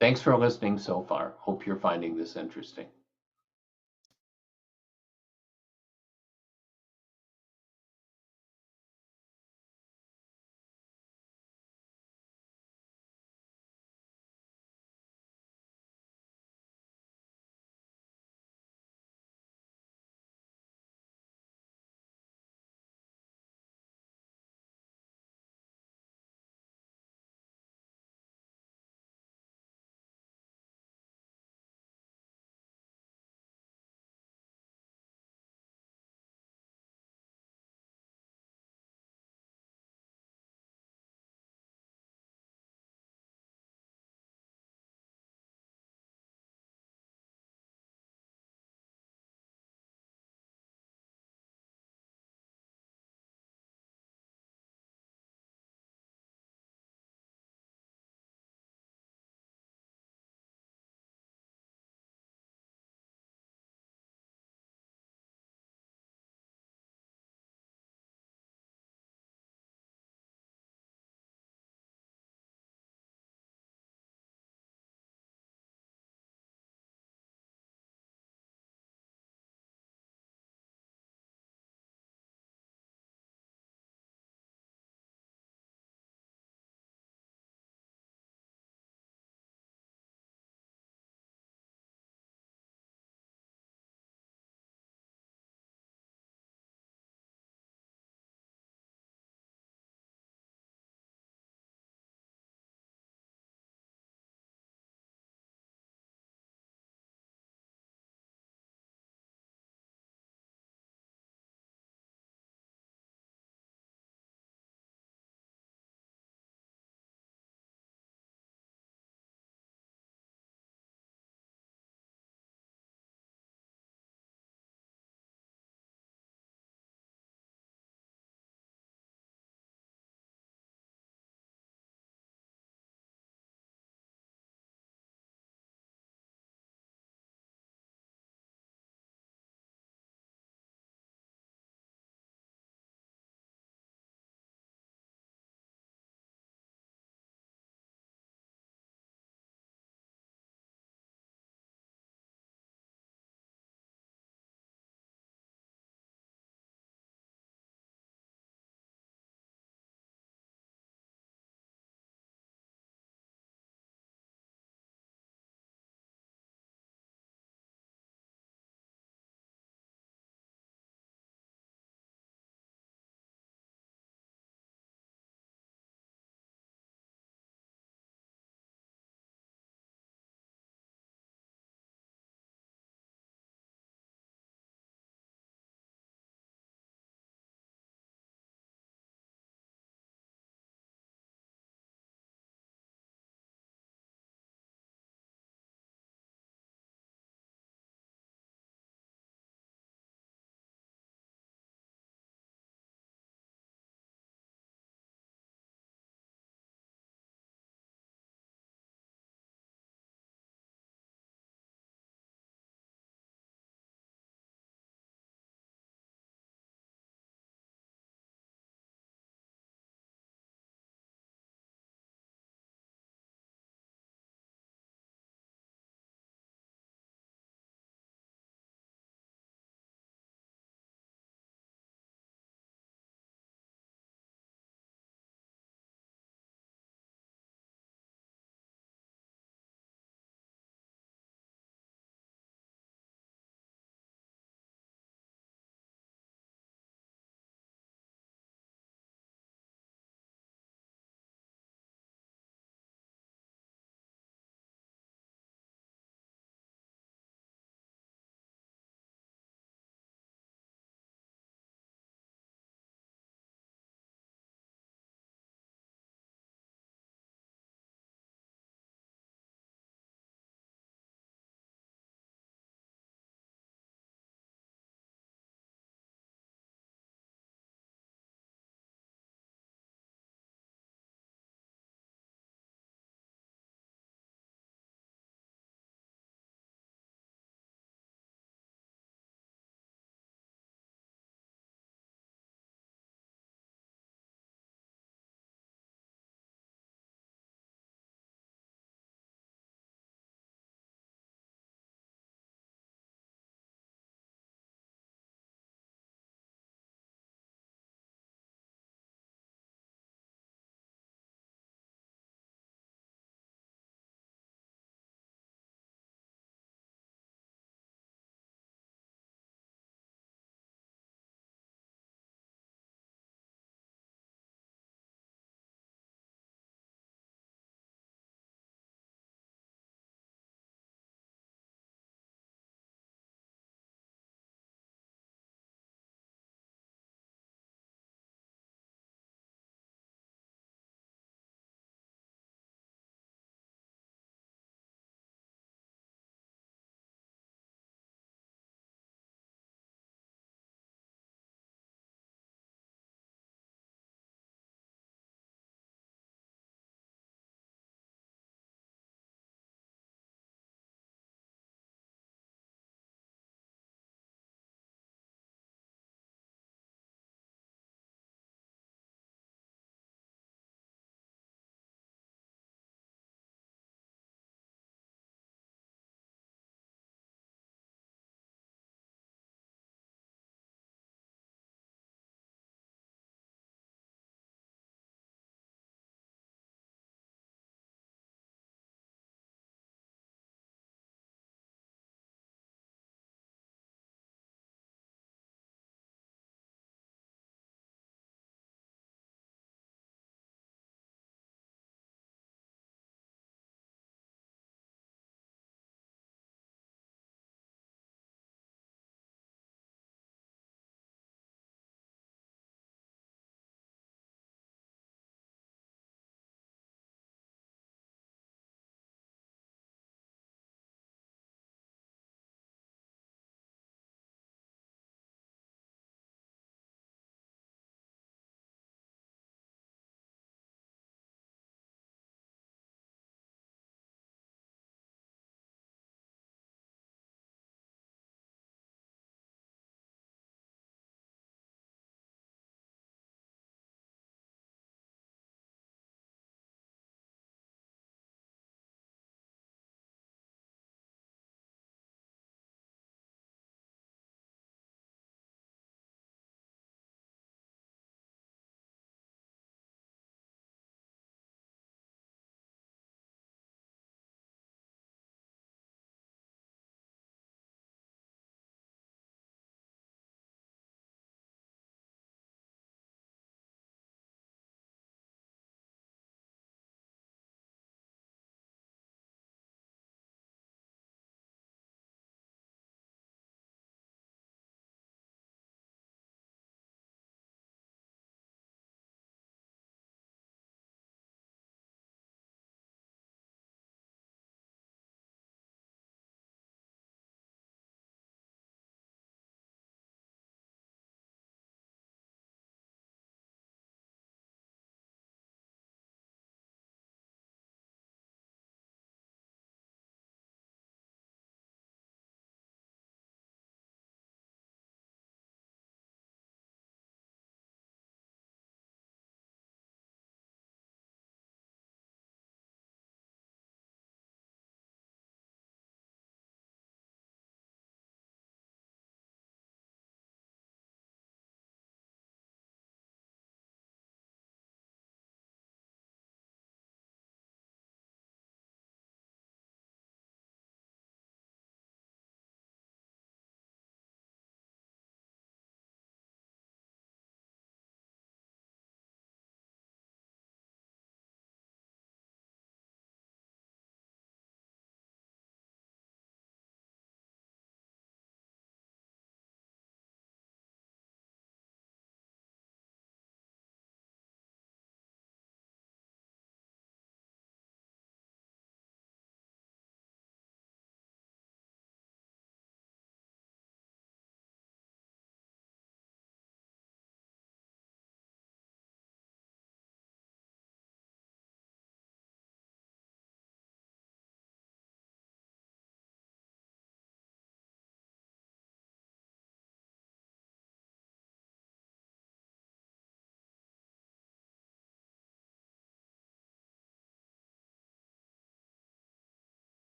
Thanks for listening so far. Hope you're finding this interesting.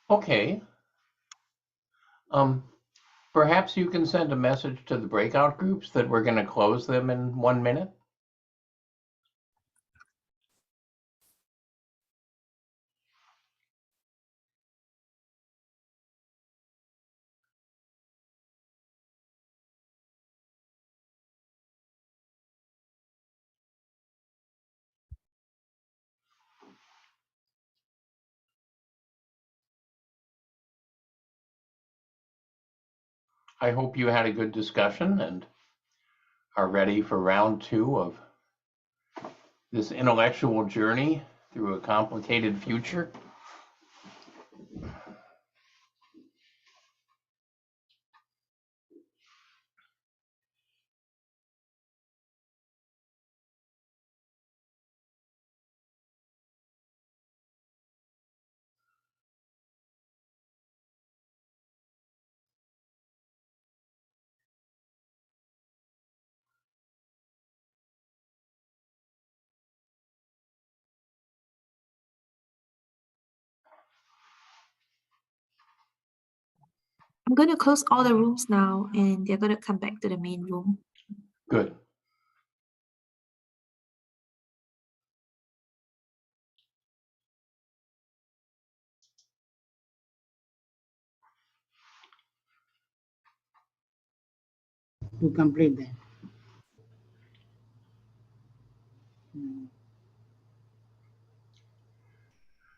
Okay. Perhaps you can send a message to the breakout groups that we're going to close them in 1 minute. I hope you had a good discussion and are ready for round 2 of this intellectual journey through a complicated future.
I'm going to close all the rooms now, and they're going to come back to the main room.
Good.
To complete that.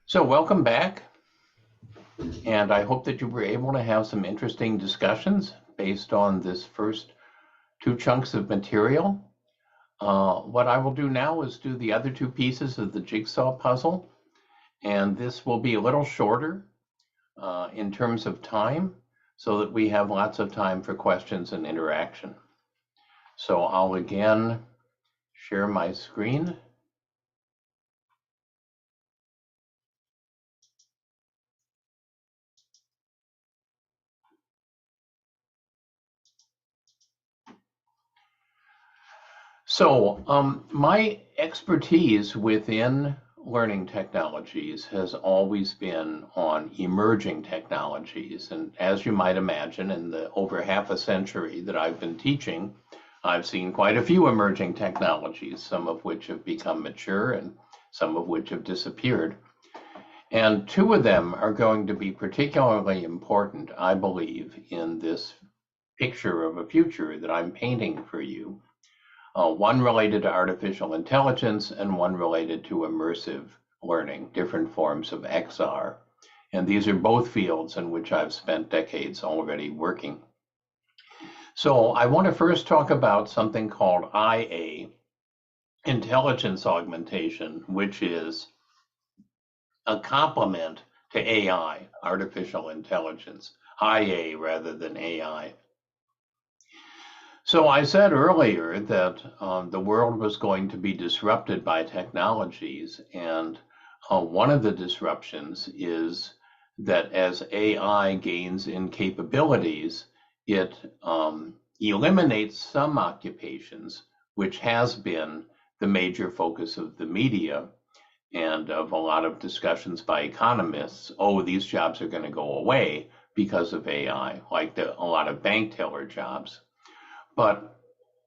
So welcome back. And I hope that you were able to have some interesting discussions based on this first 2 chunks of material. What I will do now is do the other 2 pieces of the jigsaw puzzle. And this will be a little shorter in terms of time so that we have lots of time for questions and interaction. So I'll again share my screen. So my expertise within learning technologies has always been on emerging technologies. And as you might imagine, in the over half a century that I've been teaching, I've seen quite a few emerging technologies, some of which have become mature and some of which have disappeared. And 2 of them are going to be particularly important, I believe, in this picture of a future that I'm painting for you. One related to artificial intelligence and one related to immersive learning, different forms of XR. And these are both fields in which I've spent decades already working. So I want to first talk about something called IA, intelligence augmentation, which is a complement to AI, artificial intelligence, IA rather than AI. So I said earlier that the world was going to be disrupted by technologies, and one of the disruptions is that as AI gains in capabilities, it eliminates some occupations, which has been the major focus of the media and of a lot of discussions by economists. Oh, these jobs are going to go away because of AI, like a lot of bank teller jobs. But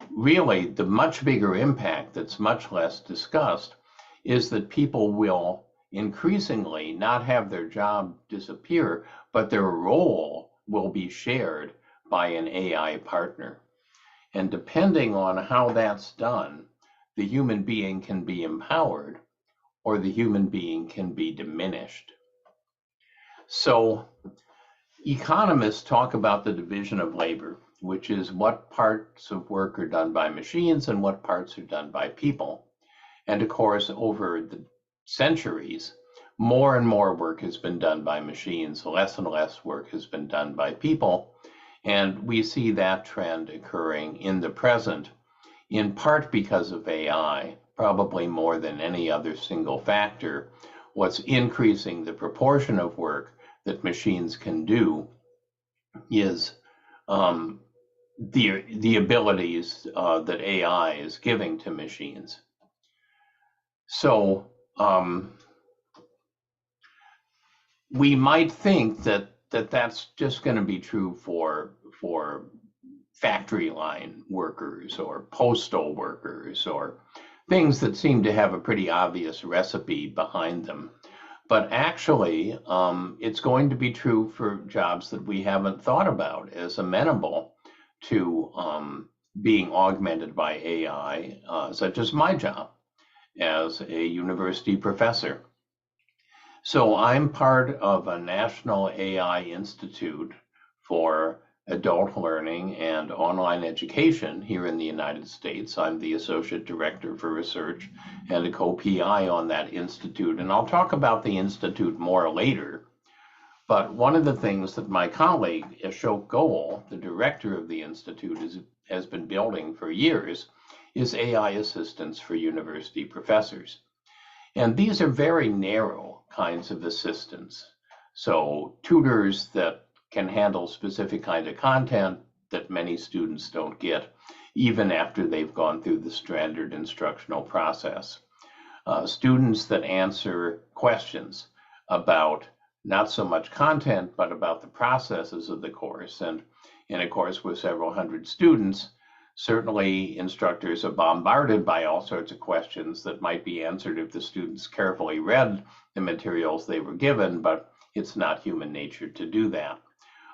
really, the much bigger impact that's much less discussed is that people will increasingly not have their job disappear, but their role will be shared by an AI partner. And depending on how that's done, the human being can be empowered or the human being can be diminished. So economists talk about the division of labor, which is what parts of work are done by machines and what parts are done by people. And of course, over the centuries, more and more work has been done by machines, less and less work has been done by people. And we see that trend occurring in the present, in part because of AI, probably more than any other single factor. What's increasing the proportion of work that machines can do is the abilities that AI is giving to machines. So we might think that that's just going to be true for factory line workers or postal workers or things that seem to have a pretty obvious recipe behind them. But actually, it's going to be true for jobs that we haven't thought about as amenable to being augmented by AI, such as my job as a university professor. So I'm part of a national AI institute for adult learning and online education here in the United States. I'm the associate director for research and a co-PI on that institute. And I'll talk about the institute more later. But one of the things that my colleague, Ashok Goel, the director of the institute, has been building for years is AI assistants for university professors. And these are very narrow kinds of assistants. So tutors that can handle specific kind of content that many students don't get, even after they've gone through the standard instructional process. Students that answer questions about not so much content, but about the processes of the course. And in a course with several hundred students, certainly instructors are bombarded by all sorts of questions that might be answered if the students carefully read the materials they were given, but it's not human nature to do that.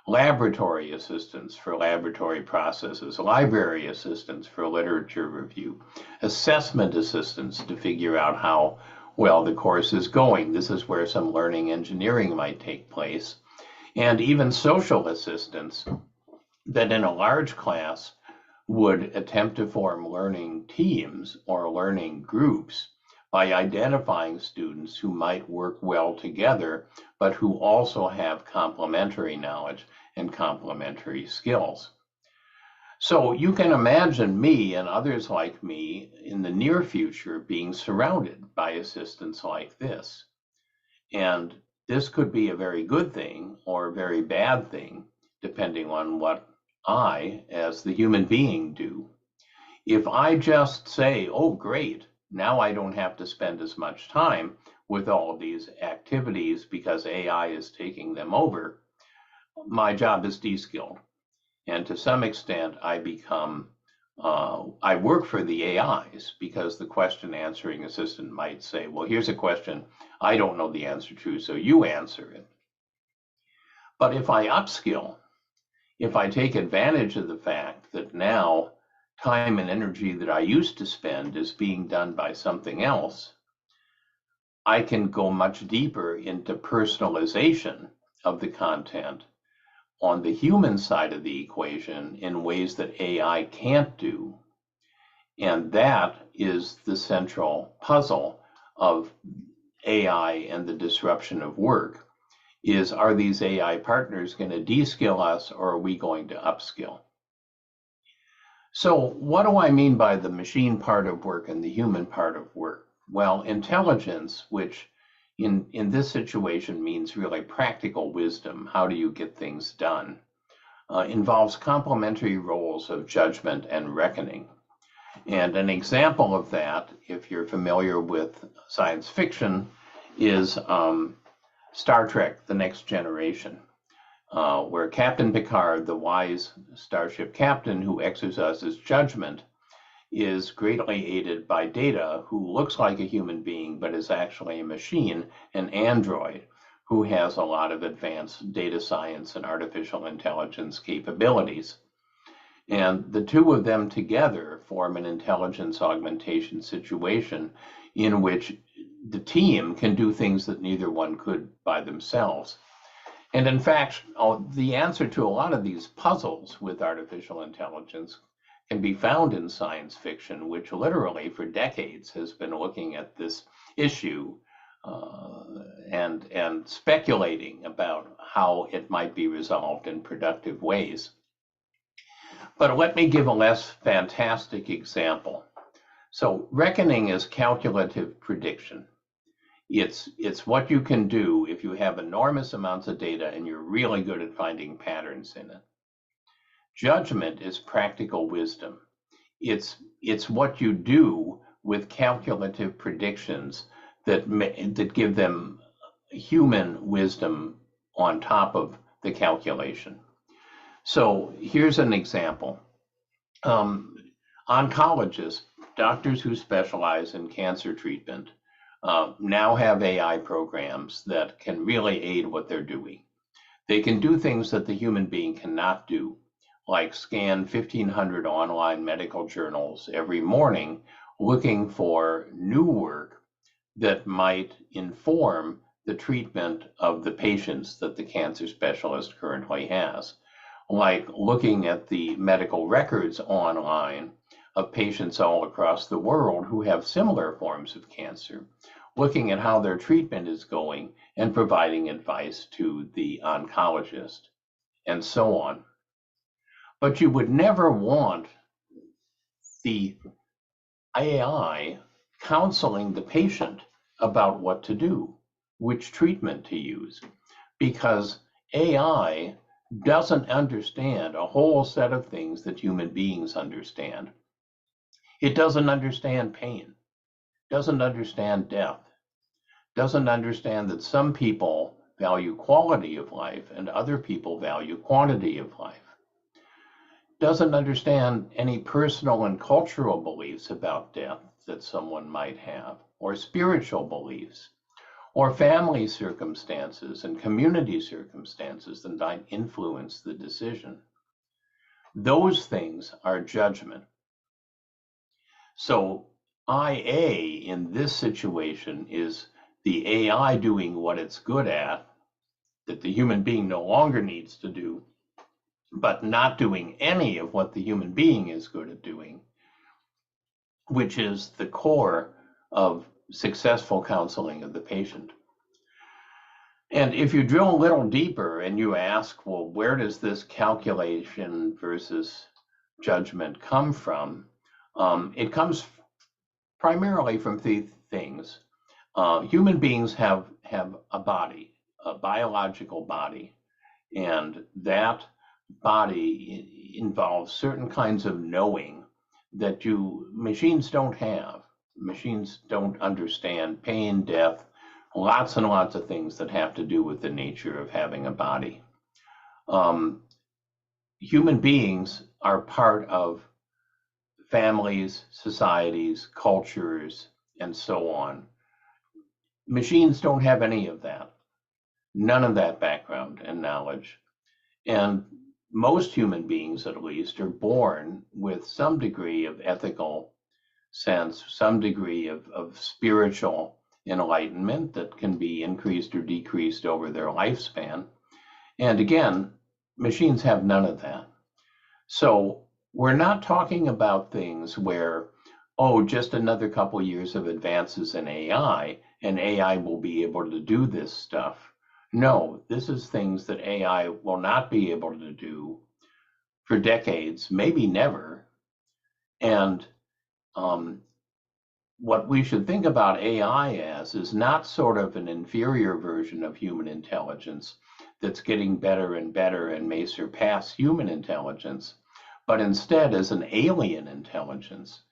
Laboratory assistants for laboratory processes, library assistants for literature review, assessment assistants to figure out how well the course is going. This is where some learning engineering might take place. And even social assistants that in a large class would attempt to form learning teams or learning groups by identifying students who might work well together, but who also have complementary knowledge and complementary skills. So you can imagine me and others like me in the near future being surrounded by assistants like this. And this could be a very good thing or a very bad thing, depending on what I, as the human being, do. If I just say, oh, great, now I don't have to spend as much time with all of these activities because AI is taking them over, my job is de-skilled. And to some extent, I work for the AIs because the question answering assistant might say, well, here's a question I don't know the answer to, so you answer it. But if I upskill, if I take advantage of the fact that now time and energy that I used to spend is being done by something else, I can go much deeper into personalization of the content on the human side of the equation in ways that AI can't do. And that is the central puzzle of AI and the disruption of work. Are these AI partners going to de-skill us, or are we going to upskill? So what do I mean by the machine part of work and the human part of work? Well, intelligence, which in this situation means really practical wisdom, how do you get things done, involves complementary roles of judgment and reckoning. And an example of that, if you're familiar with science fiction, is Star Trek: The Next Generation, where Captain Picard, the wise starship captain who exercises judgment, is greatly aided by Dede, who looks like a human being but is actually a machine, an android, who has a lot of advanced data science and artificial intelligence capabilities. And the two of them together form an intelligence augmentation situation in which the team can do things that neither one could by themselves. And in fact, the answer to a lot of these puzzles with artificial intelligence can be found in science fiction, which literally for decades has been looking at this issue and speculating about how it might be resolved in productive ways. But let me give a less fantastic example. So reckoning is calculative prediction. It's what you can do if you have enormous amounts of data and you're really good at finding patterns in it. Judgment is practical wisdom. It's what you do with calculative predictions that give them human wisdom on top of the calculation. So here's an example. Oncologists, doctors who specialize in cancer treatment, now have AI programs that can really aid what they're doing. They can do things that the human being cannot do, like scan 1,500 online medical journals every morning looking for new work that might inform the treatment of the patients that the cancer specialist currently has, like looking at the medical records online of patients all across the world who have similar forms of cancer, looking at how their treatment is going and providing advice to the oncologist, and so on. But you would never want the AI counseling the patient about what to do, which treatment to use, because AI doesn't understand a whole set of things that human beings understand. It doesn't understand pain, doesn't understand death, doesn't understand that some people value quality of life and other people value quantity of life, doesn't understand any personal and cultural beliefs about death that someone might have, or spiritual beliefs, or family circumstances and community circumstances that might influence the decision. Those things are judgment. So IA in this situation is the AI doing what it's good at, that the human being no longer needs to do, but not doing any of what the human being is good at doing, which is the core of successful counseling of the patient. And if you drill a little deeper and you ask, well, where does this calculation versus judgment come from? It comes primarily from three things. Human beings have a body, a biological body, and that body involves certain kinds of knowing that machines don't have. Machines don't understand pain, death, lots and lots of things that have to do with the nature of having a body. Human beings are part of families, societies, cultures, and so on. Machines don't have any of that, none of that background and knowledge. And most human beings, at least, are born with some degree of ethical sense, some degree of spiritual enlightenment that can be increased or decreased over their lifespan. And again, machines have none of that. So we're not talking about things where, oh, just another couple years of advances in AI, and AI will be able to do this stuff. No, this is things that AI will not be able to do for decades, maybe never. And what we should think about AI as is not sort of an inferior version of human intelligence that's getting better and better and may surpass human intelligence, but instead as an alien intelligence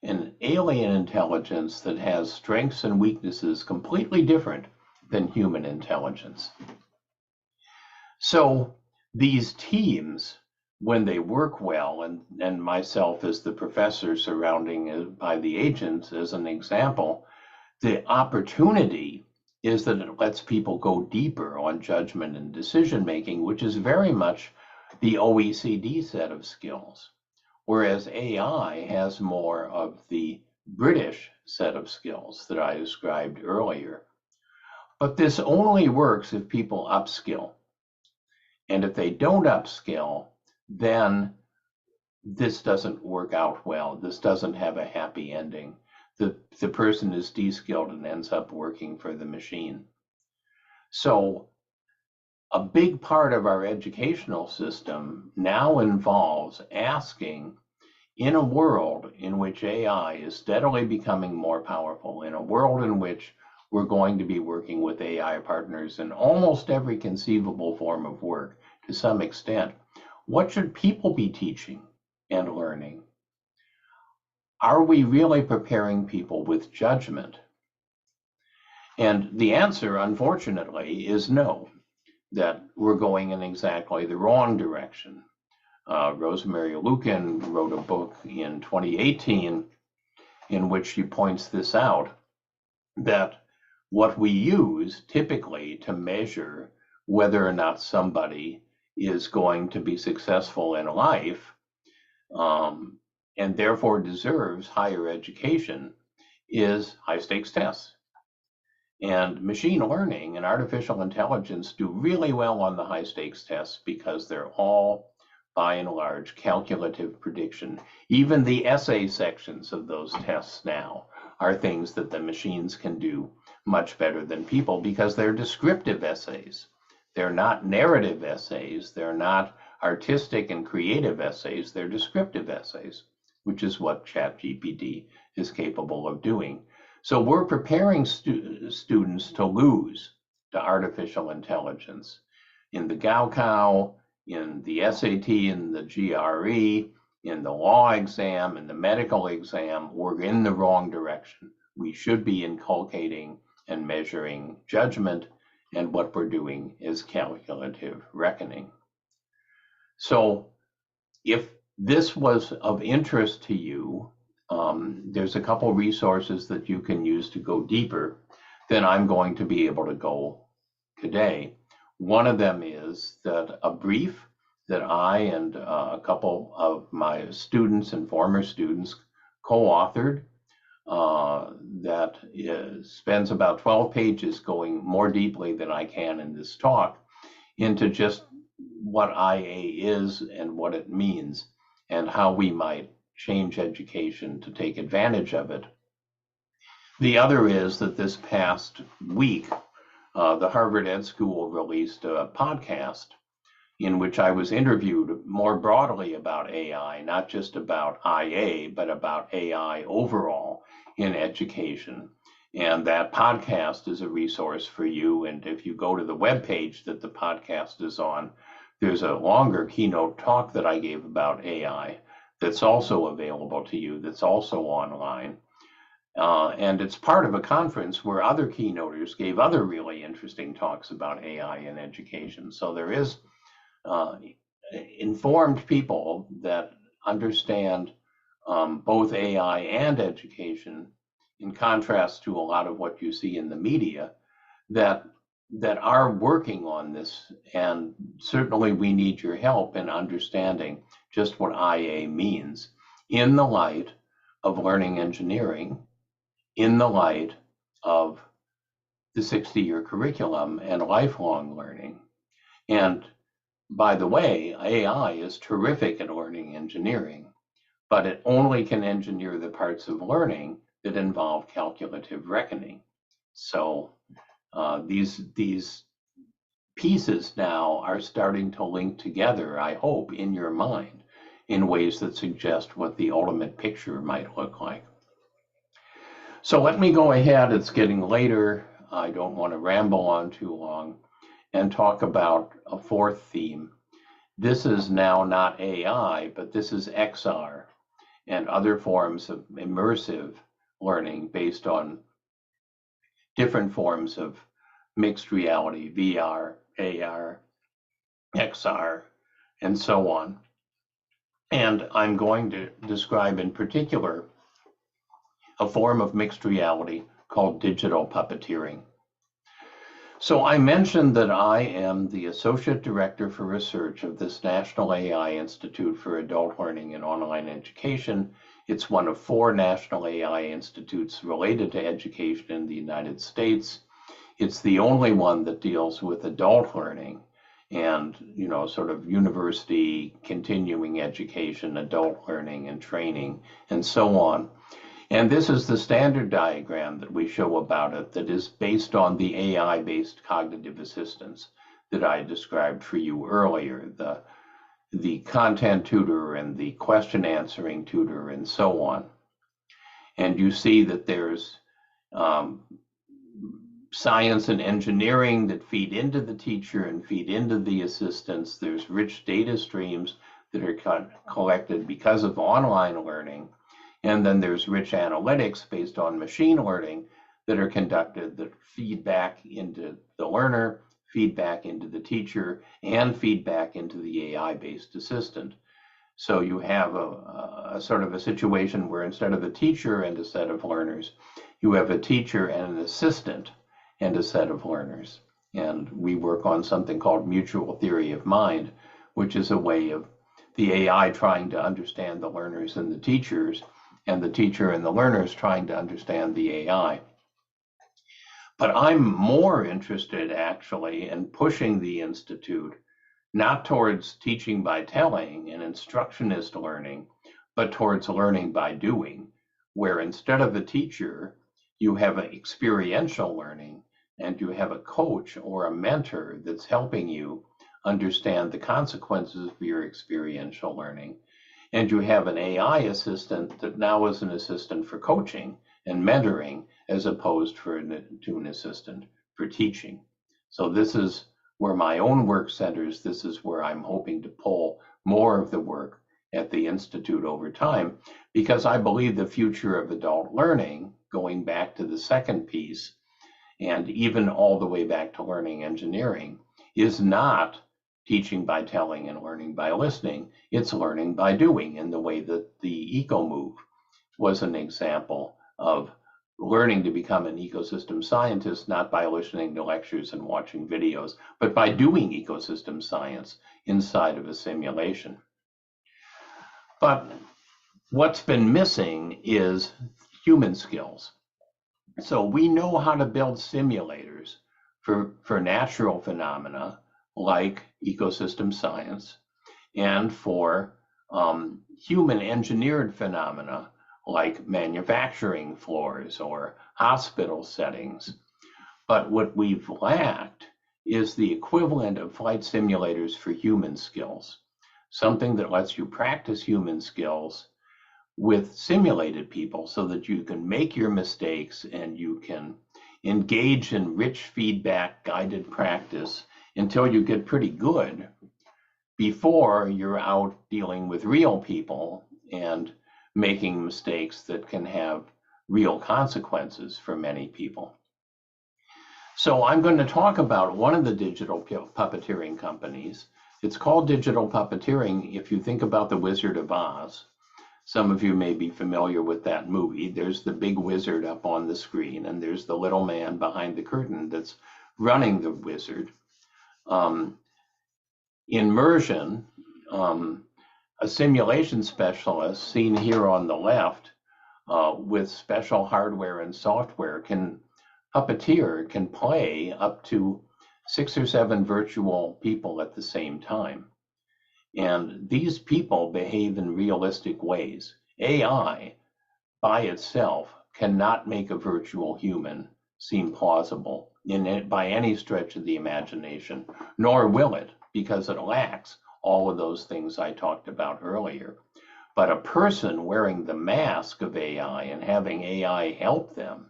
that has strengths and weaknesses completely different than human intelligence. So these teams, when they work well, and myself as the professor surrounding by the agents as an example, the opportunity is that it lets people go deeper on judgment and decision making, which is very much the OECD set of skills, whereas AI has more of the British set of skills that I described earlier. But this only works if people upskill. And if they don't upskill, then this doesn't work out well. This doesn't have a happy ending. The person is de-skilled and ends up working for the machine. So a big part of our educational system now involves asking, in a world in which AI is steadily becoming more powerful, in a world in which we're going to be working with AI partners in almost every conceivable form of work to some extent, what should people be teaching and learning? Are we really preparing people with judgment? And the answer, unfortunately, is no, that we're going in exactly the wrong direction. Rosemary Lukin wrote a book in 2018 in which she points this out, that what we use typically to measure whether or not somebody is going to be successful in life and therefore deserves higher education is high stakes tests. And machine learning and artificial intelligence do really well on the high stakes tests because they're all, by and large, calculative prediction. Even the essay sections of those tests now are things that the machines can do much better than people because they're descriptive essays. They're not narrative essays. They're not artistic and creative essays. They're descriptive essays, which is what ChatGPT is capable of doing. So we're preparing students to lose to artificial intelligence. In the Gaokao, in the SAT, in the GRE, in the law exam, in the medical exam, we're in the wrong direction. We should be inculcating and measuring judgment, and what we're doing is calculative reckoning. So if this was of interest to you, there's a couple resources that you can use to go deeper than I'm going to be able to go today. One of them is that a brief that I and a couple of my students and former students co-authored that spends about 12 pages going more deeply than I can in this talk into just what IA is and what it means and how we might change education to take advantage of it. The other is that this past week, the Harvard Ed School released a podcast in which I was interviewed more broadly about AI, not just about IA, but about AI overall in education. And that podcast is a resource for you. And if you go to the webpage that the podcast is on, there's a longer keynote talk that I gave about AI that's also available to you, that's also online. And it's part of a conference where other keynoters gave other really interesting talks about AI in education. So there is informed people that understand both AI and education, in contrast to a lot of what you see in the media, that are working on this. And certainly we need your help in understanding just what IA means in the light of learning engineering, in the light of the 60-year curriculum and lifelong learning. And by the way, AI is terrific at learning engineering, but it only can engineer the parts of learning that involve calculative reckoning. So these pieces now are starting to link together, I hope, in your mind in ways that suggest what the ultimate picture might look like. So let me go ahead, it's getting later, I don't want to ramble on too long, and talk about a fourth theme. This is now not AI, but this is XR and other forms of immersive learning based on different forms of mixed reality, VR, AR, XR, and so on. And I'm going to describe in particular a form of mixed reality called digital puppeteering. So I mentioned that I am the Associate Director for Research of this National AI Institute for Adult Learning and Online Education. It's one of 4 national AI institutes related to education in the United States. It's the only one that deals with adult learning and, sort of university, continuing education, adult learning and training, and so on. And this is the standard diagram that we show about it that is based on the AI-based cognitive assistance that I described for you earlier, the content tutor and the question answering tutor and so on. And you see that there's science and engineering that feed into the teacher and feed into the assistants. There's rich data streams that are collected because of online learning. And then there's rich analytics based on machine learning that are conducted that feed back into the learner, feedback into the teacher, and feedback into the AI-based assistant. So you have a sort of a situation where instead of a teacher and a set of learners, you have a teacher and an assistant and a set of learners. And we work on something called mutual theory of mind, which is a way of the AI trying to understand the learners and the teachers, and the teacher and the learners trying to understand the AI. But I'm more interested actually in pushing the Institute not towards teaching by telling and instructionist learning, but towards learning by doing, where instead of a teacher, you have an experiential learning and you have a coach or a mentor that's helping you understand the consequences of your experiential learning. And you have an AI assistant that now is an assistant for coaching and mentoring as opposed to an assistant for teaching. So this is where my own work centers. This is where I'm hoping to pull more of the work at the Institute over time, because I believe the future of adult learning, going back to the second piece, and even all the way back to learning engineering, is not teaching by telling and learning by listening. It's learning by doing, in the way that the Eco Move was an example of learning to become an ecosystem scientist, not by listening to lectures and watching videos, but by doing ecosystem science inside of a simulation. But what's been missing is human skills. So we know how to build simulators for natural phenomena like ecosystem science, and for human engineered phenomena like manufacturing floors or hospital settings. But what we've lacked is the equivalent of flight simulators for human skills, something that lets you practice human skills with simulated people so that you can make your mistakes and you can engage in rich feedback guided practice until you get pretty good before you're out dealing with real people and making mistakes that can have real consequences for many people. So I'm going to talk about one of the digital puppeteering companies. It's called Digital Puppeteering. If you think about The Wizard of Oz, some of you may be familiar with that movie. There's the big wizard up on the screen, and there's the little man behind the curtain that's running the wizard. Immersion, a simulation specialist seen here on the left with special hardware and software can play up to 6 or 7 virtual people at the same time. And these people behave in realistic ways. AI by itself cannot make a virtual human seem plausible by any stretch of the imagination, nor will it, because it lacks all of those things I talked about earlier. But a person wearing the mask of AI and having AI help them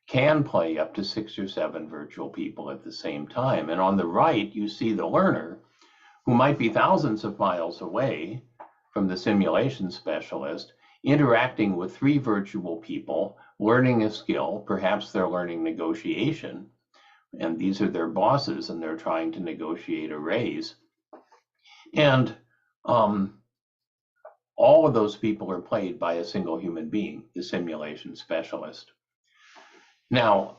can play up to 6 or 7 virtual people at the same time. And on the right, you see the learner, who might be thousands of miles away from the simulation specialist, interacting with 3 virtual people, learning a skill. Perhaps they're learning negotiation, and these are their bosses, and they're trying to negotiate a raise. And all of those people are played by a single human being, the simulation specialist. Now,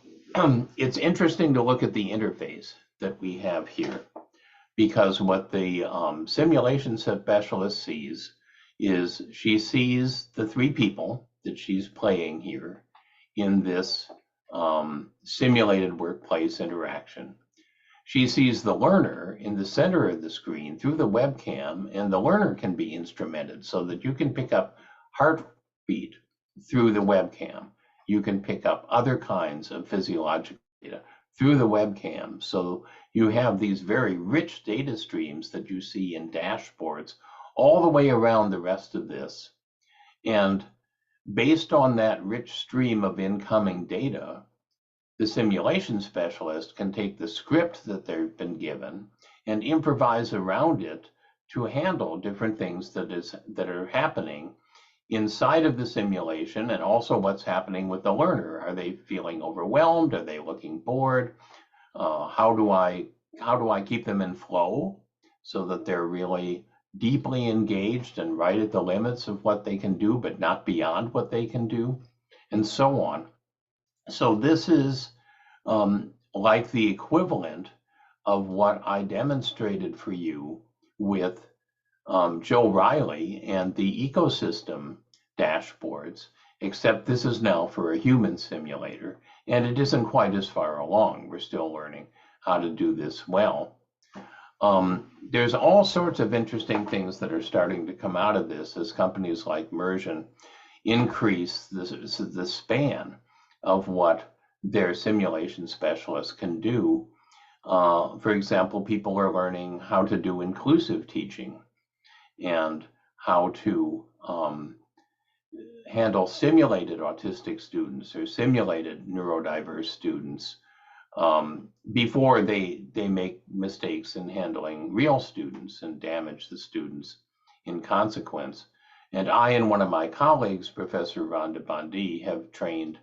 it's interesting to look at the interface that we have here, because what the simulation specialist sees is she sees the 3 people that she's playing here in this simulated workplace interaction. She sees the learner in the center of the screen through the webcam, and the learner can be instrumented so that you can pick up heartbeat through the webcam. You can pick up other kinds of physiological data through the webcam. So you have these very rich data streams that you see in dashboards all the way around the rest of this. And based on that rich stream of incoming data, the simulation specialist can take the script that they've been given and improvise around it to handle different things that are happening inside of the simulation, and also what's happening with the learner. Are they feeling overwhelmed? Are they looking bored? How do I keep them in flow so that they're really deeply engaged and right at the limits of what they can do, but not beyond what they can do, and so on. So this is like the equivalent of what I demonstrated for you with Joe Riley and the ecosystem dashboards, except this is now for a human simulator, and it isn't quite as far along. We're still learning how to do this well. There's all sorts of interesting things that are starting to come out of this as companies like Mersion increase the span of what their simulation specialists can do. For example, people are learning how to do inclusive teaching and how to handle simulated autistic students or simulated neurodiverse students before they make mistakes in handling real students and damage the students in consequence. And I and one of my colleagues, Professor Rhonda Bondi, have trained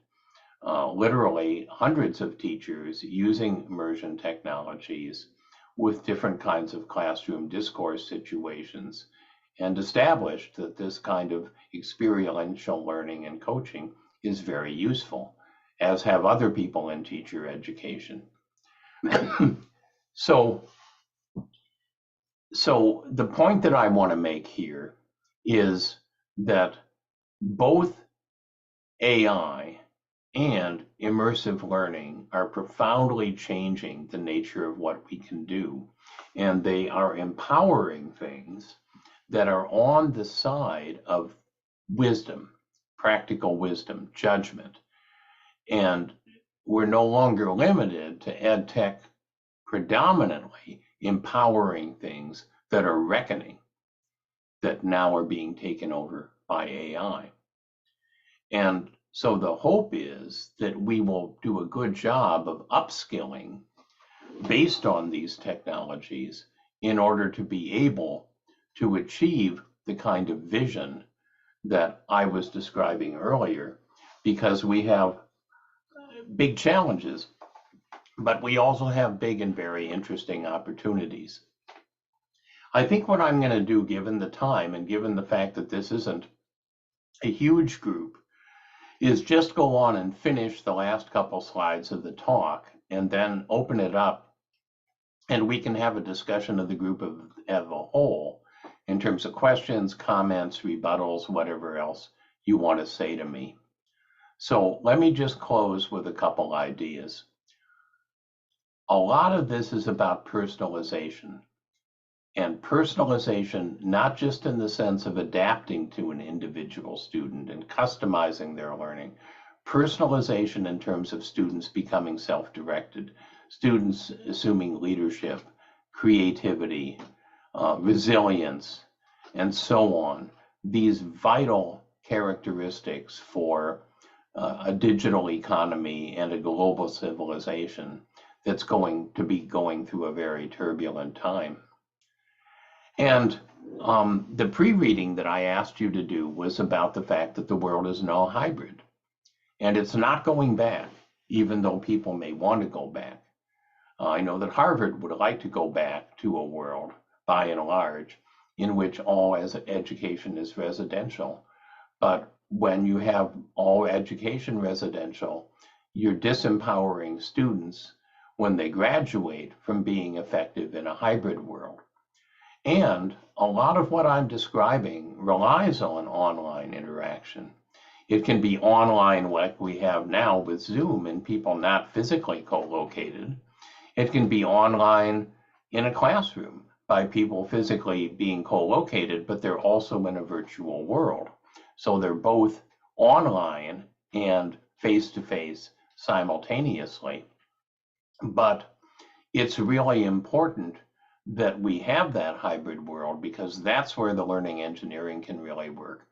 literally hundreds of teachers using immersion technologies with different kinds of classroom discourse situations, and established that this kind of experiential learning and coaching is very useful, as have other people in teacher education. So the point that I want to make here is that both AI and immersive learning are profoundly changing the nature of what we can do, and they are empowering things that are on the side of wisdom, practical wisdom, judgment. And we're no longer limited to ed tech predominantly empowering things that are reckoning, that now are being taken over by AI. And so the hope is that we will do a good job of upskilling based on these technologies in order to be able to achieve the kind of vision that I was describing earlier, because we have big challenges, but we also have big and very interesting opportunities. I think what I'm going to do, given the time and given the fact that this isn't a huge group, is just go on and finish the last couple slides of the talk and then open it up, and we can have a discussion of the group as a whole in terms of questions, comments, rebuttals, whatever else you want to say to me. So let me just close with a couple ideas. A lot of this is about personalization, and personalization, not just in the sense of adapting to an individual student and customizing their learning, personalization in terms of students becoming self-directed, students assuming leadership, creativity, resilience, and so on. These vital characteristics for a digital economy and a global civilization that's going to be going through a very turbulent time. And the pre-reading that I asked you to do was about the fact that the world is now hybrid, and it's not going back, even though people may want to go back. I know that Harvard would like to go back to a world, by and large, in which all education is residential. But when you have all education residential, you're disempowering students when they graduate from being effective in a hybrid world. And a lot of what I'm describing relies on online interaction. It can be online like we have now with Zoom and people not physically co-located. It can be online in a classroom by people physically being co-located, but they're also in a virtual world. So they're both online and face-to-face simultaneously. But it's really important that we have that hybrid world, because that's where the learning engineering can really work.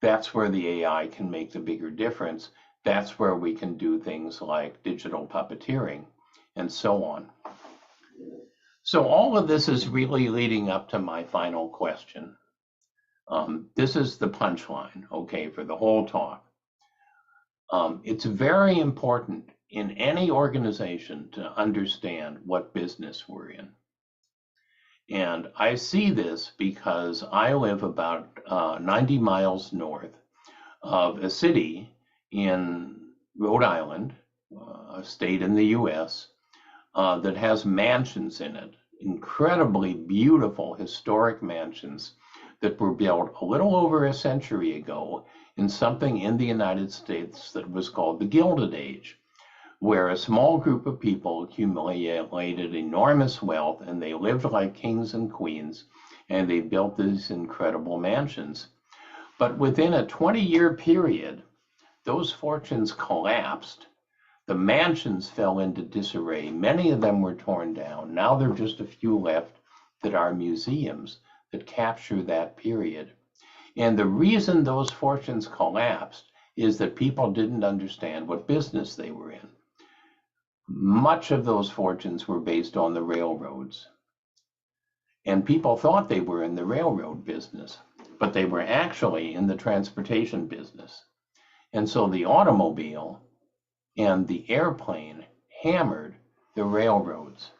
That's where the AI can make the bigger difference. That's where we can do things like digital puppeteering and so on. So all of this is really leading up to my final question. This is the punchline, okay, for the whole talk. It's very important in any organization to understand what business we're in. And I see this because I live about 90 miles north of a city in Rhode Island, a state in the US, that has mansions in it, incredibly beautiful historic mansions that were built a little over a century ago in something in the United States that was called the Gilded Age, where a small group of people accumulated enormous wealth and they lived like kings and queens, and they built these incredible mansions. But within a 20-year period, those fortunes collapsed. The mansions fell into disarray. Many of them were torn down. Now there are just a few left that are museums that capture that period. And the reason those fortunes collapsed is that people didn't understand what business they were in. Much of those fortunes were based on the railroads. And people thought they were in the railroad business, but they were actually in the transportation business. And so the automobile and the airplane hammered the railroads.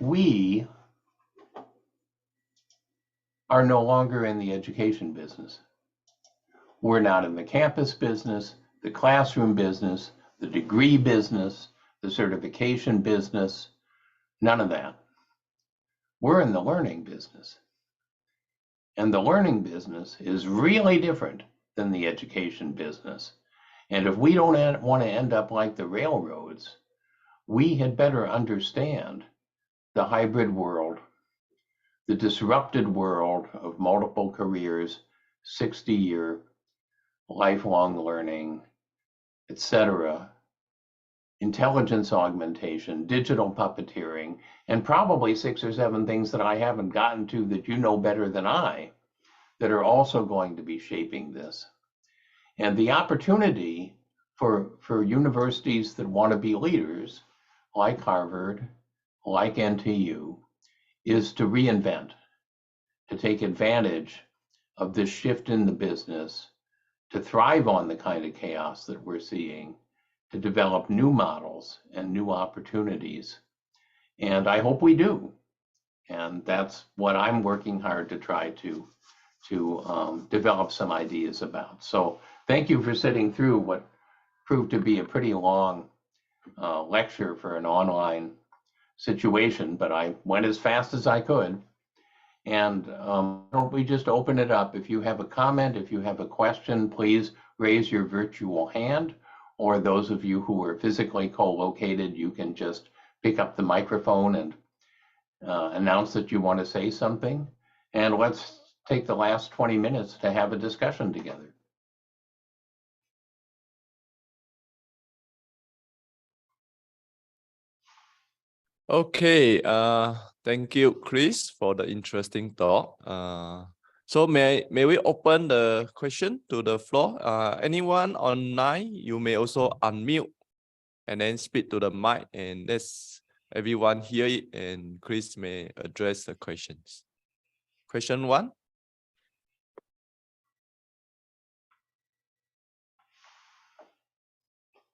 We are no longer in the education business. We're not in the campus business, the classroom business, the degree business, the certification business, none of that. We're in the learning business. And the learning business is really different than the education business. And if we don't want to end up like the railroads, we had better understand the hybrid world, the disrupted world of multiple careers, 60-year lifelong learning, etc., intelligence augmentation, digital puppeteering, and probably 6 or 7 things that I haven't gotten to that you know better than I, that are also going to be shaping this. And the opportunity for universities that want to be leaders, like Harvard, like NTU, is to reinvent, to take advantage of this shift in the business, to thrive on the kind of chaos that we're seeing, to develop new models and new opportunities. And I hope we do. And that's what I'm working hard to try to develop some ideas about. So thank you for sitting through what proved to be a pretty long lecture for an online situation, but I went as fast as I could. And we just open it up. If you have a comment, if you have a question, please raise your virtual hand, or those of you who are physically co-located, you can just pick up the microphone and announce that you want to say something. And let's take the last 20 minutes to have a discussion together.
Okay, thank you, Chris, for the interesting talk. So may we open the question to the floor? Anyone online, you may also unmute and then speak to the mic, and let's everyone hear it, and Chris may address the questions. Question 1.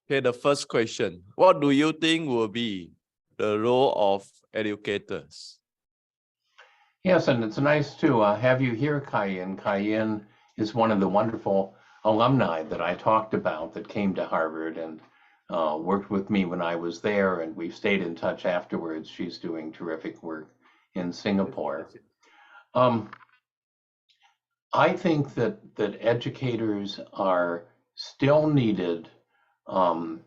Okay, the first question. What do you think will be the role of educators?
Yes, and it's nice to have you here, Kayin. Kayin is one of the wonderful alumni that I talked about that came to Harvard and worked with me when I was there, and we've stayed in touch afterwards. She's doing terrific work in Singapore. I think that educators are still needed for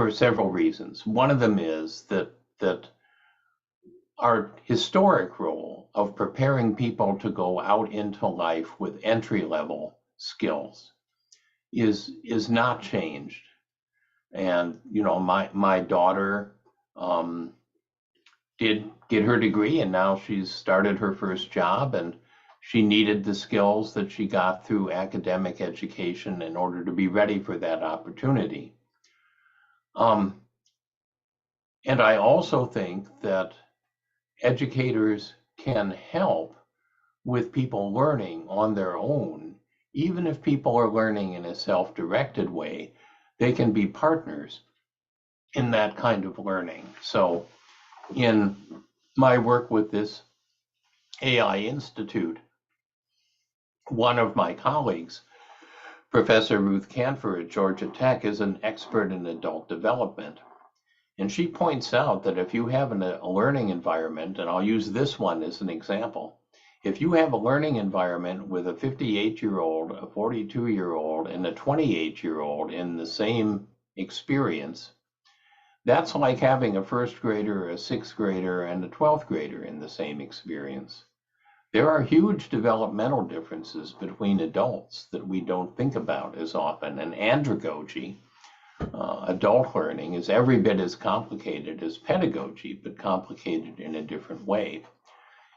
several reasons. One of them is that our historic role of preparing people to go out into life with entry-level skills is not changed. And you know, my daughter did get her degree, and now she's started her first job, and she needed the skills that she got through academic education in order to be ready for that opportunity. And I also think that educators can help with people learning on their own, even if people are learning in a self-directed way, they can be partners in that kind of learning. So in my work with this AI Institute, one of my colleagues, Professor Ruth Canfor at Georgia Tech, is an expert in adult development. And she points out that if you have a learning environment, and I'll use this one as an example, if you have a learning environment with a 58-year-old, a 42-year-old, and a 28-year-old in the same experience, that's like having a first grader, a sixth grader, and a 12th grader in the same experience. There are huge developmental differences between adults that we don't think about as often, and andragogy, adult learning, is every bit as complicated as pedagogy, but complicated in a different way.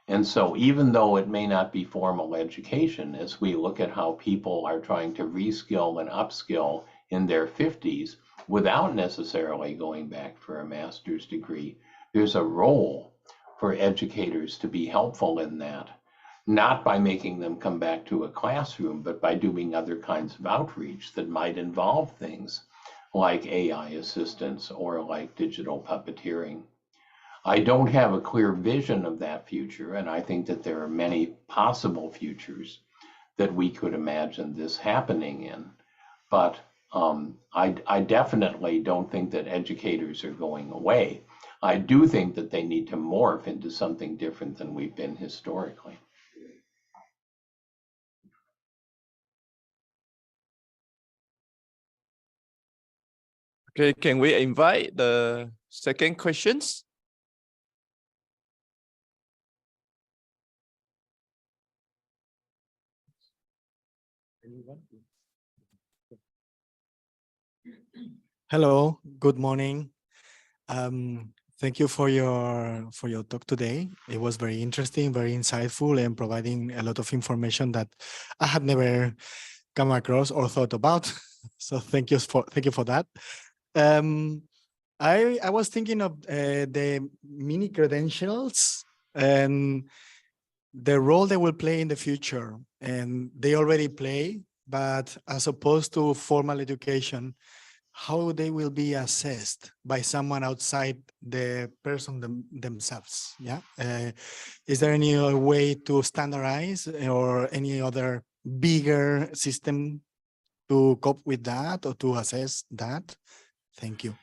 And so even though it may not be formal education, as we look at how people are trying to reskill and upskill in their 50s without necessarily going back for a master's degree, there's a role for educators to be helpful in that, not by making them come back to a classroom, but by doing other kinds of outreach that might involve things like AI assistance or like digital puppeteering. I don't have a clear vision of that future, and I think that there are many possible futures that we could imagine this happening in. But I definitely don't think that educators are going away. I do think that they need to morph into something different than we've been historically.
Okay, can we invite the second questions?
Hello, good morning. Thank you for your talk today. It was very interesting, very insightful, and providing a lot of information that I had never come across or thought about. So thank you for that. I was thinking of the mini credentials and the role they will play in the future, and they already play, but as opposed to formal education, how they will be assessed by someone outside the person themselves. Yeah. Is there any way to standardize or any other bigger system to cope with that or to assess that? Thank you.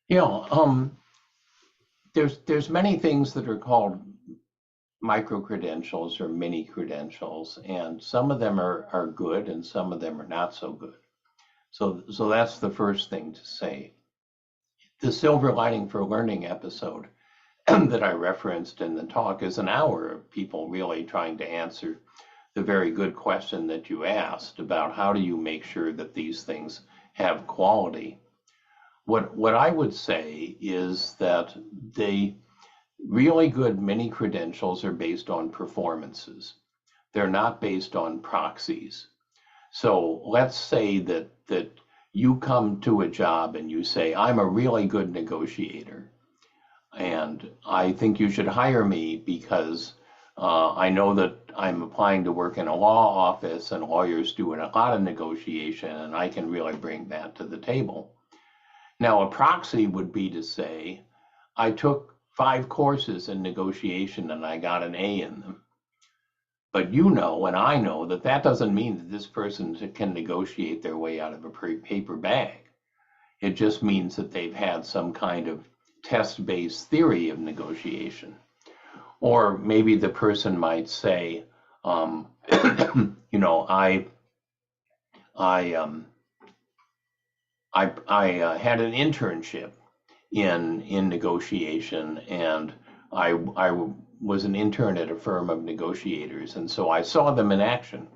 Yeah, there's many things that are called micro-credentials or mini credentials, and some of them are good and some of them are not so good. So that's the first thing to say. The Silver Lining for Learning episode that I referenced in the talk is an hour of people really trying to answer the very good question that you asked about how do you make sure that these things have quality. What I would say is that the really good mini credentials are based on performances. They're not based on proxies. So let's say that you come to a job and you say, I'm a really good negotiator, and I think you should hire me because I know that I'm applying to work in a law office and lawyers do a lot of negotiation, and I can really bring that to the table. Now, a proxy would be to say, I took 5 courses in negotiation and I got an A in them. But you know, and I know, that that doesn't mean that this person can negotiate their way out of a paper bag. It just means that they've had some kind of test-based theory of negotiation. Or maybe the person might say, you know, I had an internship in negotiation, and I was an intern at a firm of negotiators, and so I saw them in action,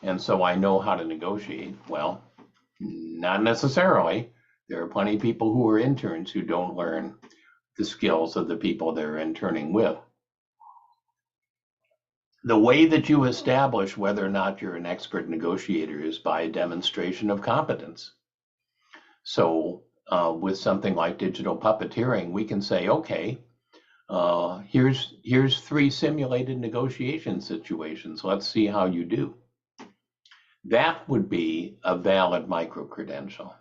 and so I know how to negotiate. Well, not necessarily. There are plenty of people who are interns who don't learn the skills of the people they're interning with. The way that you establish whether or not you're an expert negotiator is by a demonstration of competence. So with something like digital puppeteering, we can say, okay, Here's 3 simulated negotiation situations. Let's see how you do. That would be a valid micro-credential.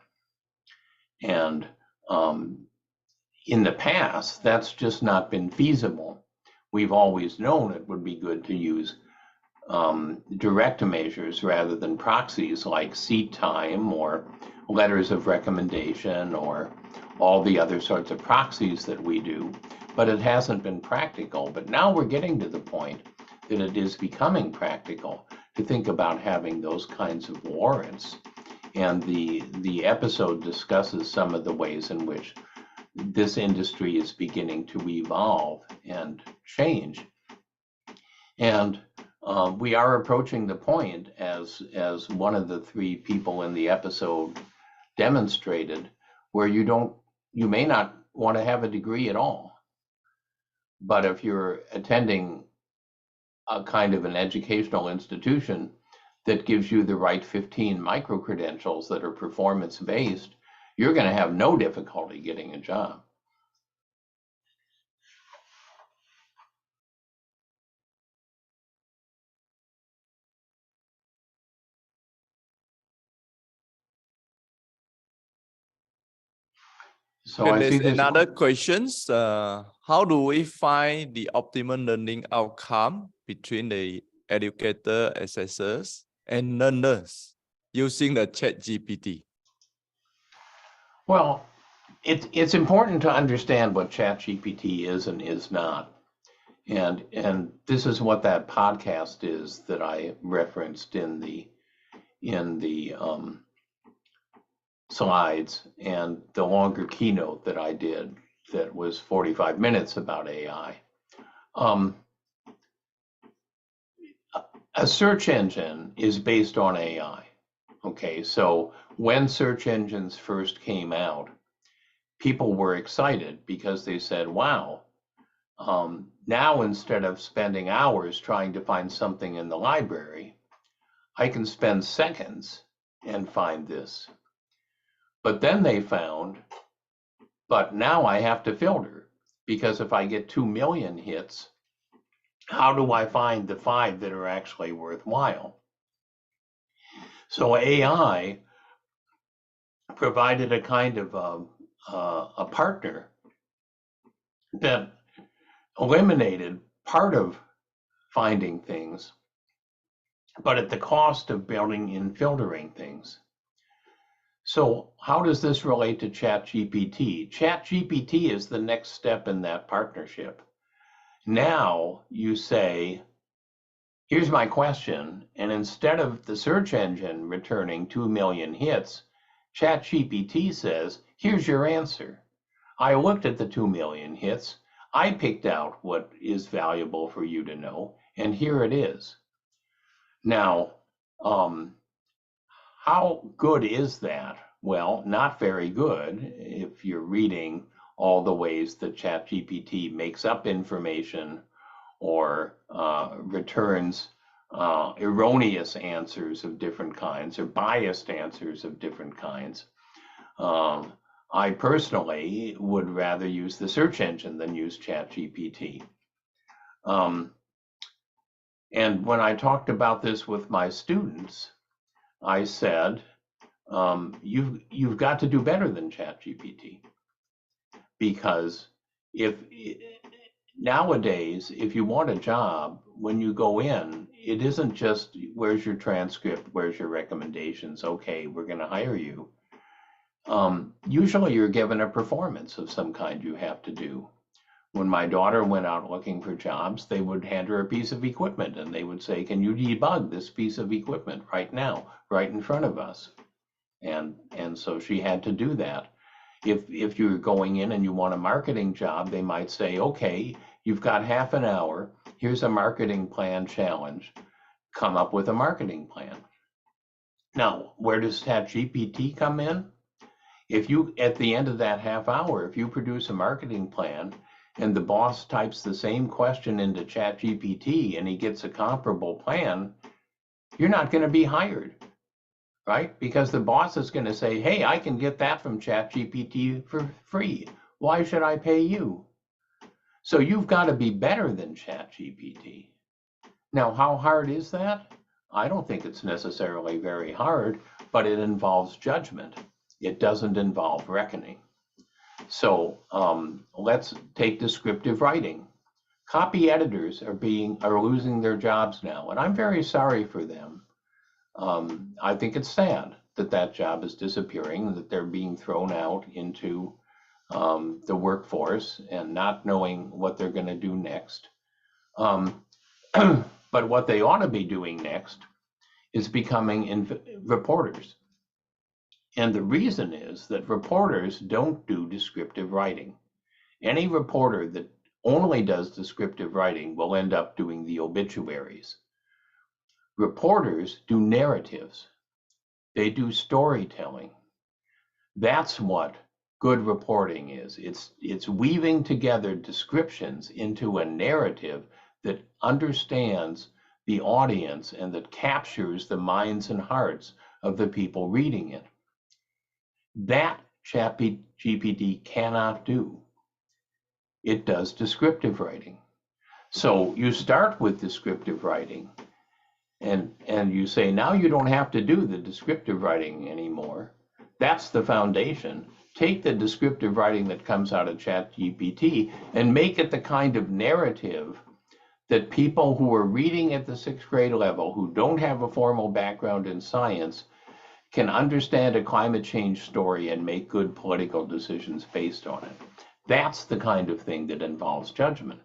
And in the past, that's just not been feasible. We've always known it would be good to use direct measures rather than proxies like seat time or letters of recommendation or all the other sorts of proxies that we do, but it hasn't been practical. But now we're getting to the point that it is becoming practical to think about having those kinds of warrants. And the episode discusses some of the ways in which this industry is beginning to evolve and change. And we are approaching the point, as one of the 3 people in the episode demonstrated, where you may not want to have a degree at all. But if you're attending a kind of an educational institution that gives you the right 15 micro-credentials that are performance-based, you're going to have no difficulty getting a job. So
And
I see
there's
this.
another questions. How do we find the optimal learning outcome between the educator, assessors, and learners using the ChatGPT?
Well, it's important to understand what ChatGPT is and is not. And this is what that podcast is that I referenced in the slides, and the longer keynote that I did that was 45 minutes about AI. A search engine is based on AI. Okay, so when search engines first came out, people were excited because they said, wow, now instead of spending hours trying to find something in the library, I can spend seconds and find this. But then they found, but now I have to filter, because if I get 2 million hits, how do I find the 5 that are actually worthwhile? So AI provided a kind of a partner that eliminated part of finding things, but at the cost of building and filtering things. So how does this relate to ChatGPT? ChatGPT is the next step in that partnership. Now you say, here's my question, and instead of the search engine returning 2 million hits, ChatGPT says, here's your answer. I looked at the 2 million hits, I picked out what is valuable for you to know, and here it is. Now, how good is that? Well, not very good if you're reading all the ways that ChatGPT makes up information or returns erroneous answers of different kinds or biased answers of different kinds. I personally would rather use the search engine than use ChatGPT. And when I talked about this with my students, I said, you've got to do better than ChatGPT, because nowadays, if you want a job, when you go in, it isn't just where's your transcript, where's your recommendations, okay, we're going to hire you. Usually you're given a performance of some kind you have to do. When my daughter went out looking for jobs, they would hand her a piece of equipment and they would say, can you debug this piece of equipment right now, right in front of us? And so she had to do that. If you're going in and you want a marketing job, they might say, okay, you've got half an hour. Here's a marketing plan challenge. Come up with a marketing plan. Now, where does ChatGPT come in? If you, at the end of that half hour, if you produce a marketing plan and the boss types the same question into ChatGPT and he gets a comparable plan, you're not going to be hired, right? Because the boss is going to say, hey, I can get that from ChatGPT for free. Why should I pay you? So you've got to be better than ChatGPT. Now, how hard is that? I don't think it's necessarily very hard, but it involves judgment. It doesn't involve reckoning. So let's take descriptive writing. Copy editors are losing their jobs now, and I'm very sorry for them. I think it's sad that that job is disappearing, that they're being thrown out into the workforce and not knowing what they're going to do next. But what they ought to be doing next is becoming reporters. And the reason is that reporters don't do descriptive writing. Any reporter that only does descriptive writing will end up doing the obituaries. Reporters do narratives. They do storytelling. That's what good reporting is. It's weaving together descriptions into a narrative that understands the audience and that captures the minds and hearts of the people reading it. That ChatGPT cannot do. It does descriptive writing. So you start with descriptive writing and you say, now you don't have to do the descriptive writing anymore. That's the foundation. Take the descriptive writing that comes out of ChatGPT and make it the kind of narrative that people who are reading at the 6th grade level, who don't have a formal background in science, can understand a climate change story and make good political decisions based on it. That's the kind of thing that involves judgment.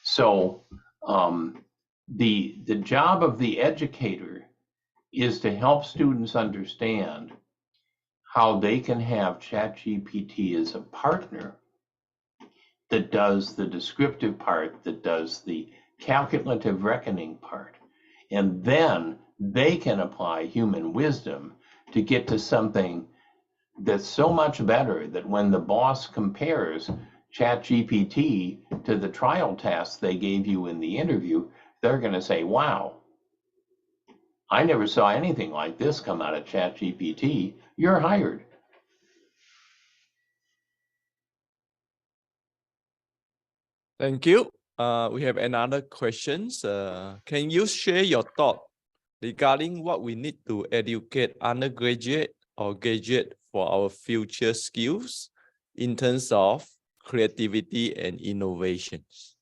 So the job of the educator is to help students understand how they can have ChatGPT as a partner that does the descriptive part, that does the calculative reckoning part. And then they can apply human wisdom to get to something that's so much better that when the boss compares ChatGPT to the trial tasks they gave you in the interview, they're going to say, wow, I never saw anything like this come out of ChatGPT. You're hired.
Thank you. We have another questions. Can you share your thought regarding what we need to educate undergraduate or graduate for our future skills in terms of creativity and innovations?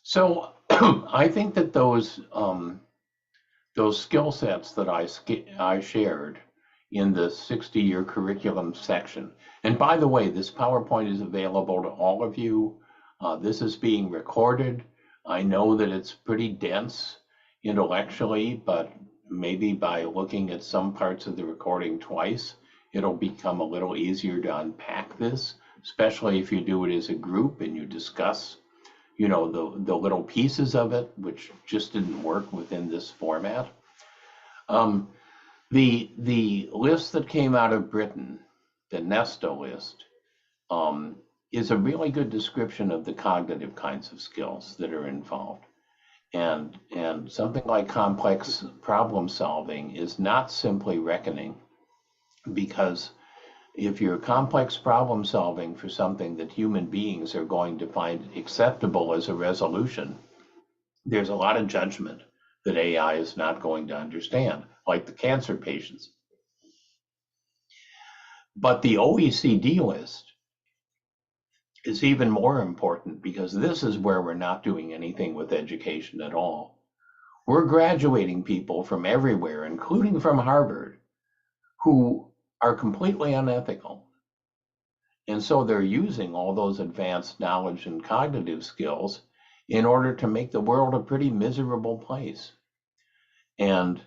So I think that those skill sets that I shared in the 60-year curriculum section. And by the way, this PowerPoint is available to all of you. This is being recorded. I know that it's pretty dense intellectually, but maybe by looking at some parts of the recording twice, it'll become a little easier to unpack this, especially if you do it as a group and you discuss, you know, the little pieces of it, which just didn't work within this format. The list that came out of Britain, the Nesta list, is a really good description of the cognitive kinds of skills that are involved. And something like complex problem solving is not simply reckoning, because if you're complex problem solving for something that human beings are going to find acceptable as a resolution, there's a lot of judgment that AI is not going to understand, like the cancer patients. But the OECD list is even more important, because this is where we're not doing anything with education at all. We're graduating people from everywhere, including from Harvard, who are completely unethical. And so they're using all those advanced knowledge and cognitive skills in order to make the world a pretty miserable place. And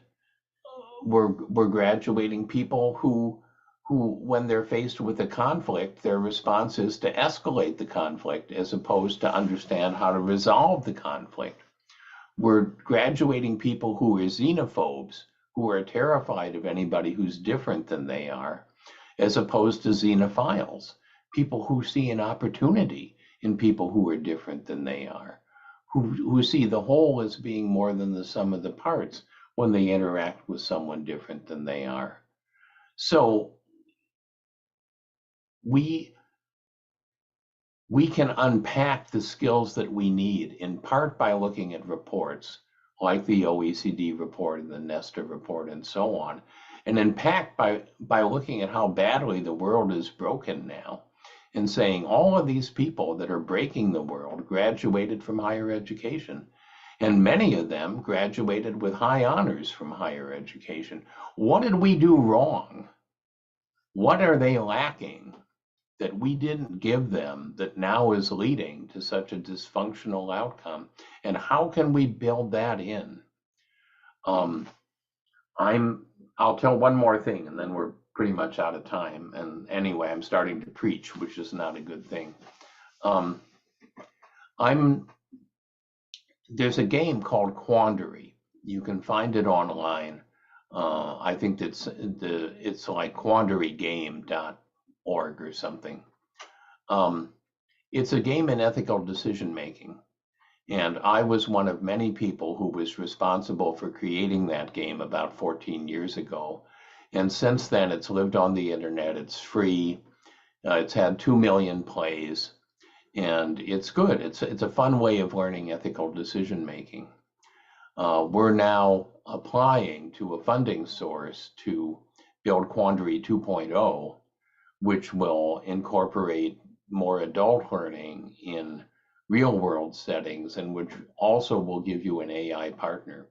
we're graduating people who, when they're faced with a conflict, their response is to escalate the conflict as opposed to understand how to resolve the conflict. We're graduating people who are xenophobes, who are terrified of anybody who's different than they are, as opposed to xenophiles, people who see an opportunity in people who are different than they are, who see the whole as being more than the sum of the parts when they interact with someone different than they are. So we we can unpack the skills that we need, in part by looking at reports like the OECD report and the Nesta report and so on, and unpack by looking at how badly the world is broken now and saying all of these people that are breaking the world graduated from higher education. And many of them graduated with high honors from higher education. What did we do wrong? What are they lacking that we didn't give them that now is leading to such a dysfunctional outcome? And how can we build that in? I'll tell one more thing and then we're pretty much out of time. And anyway, I'm starting to preach, which is not a good thing. There's a game called Quandary. You can find it online. I think it's like quandarygame.org or something. It's a game in ethical decision making. And I was one of many people who was responsible for creating that game about 14 years ago. And since then, it's lived on the internet. It's free. It's had 2 million plays. And it's good. It's a fun way of learning ethical decision making. We're now applying to a funding source to build Quandary 2.0, which will incorporate more adult learning in real world settings, and which also will give you an AI partner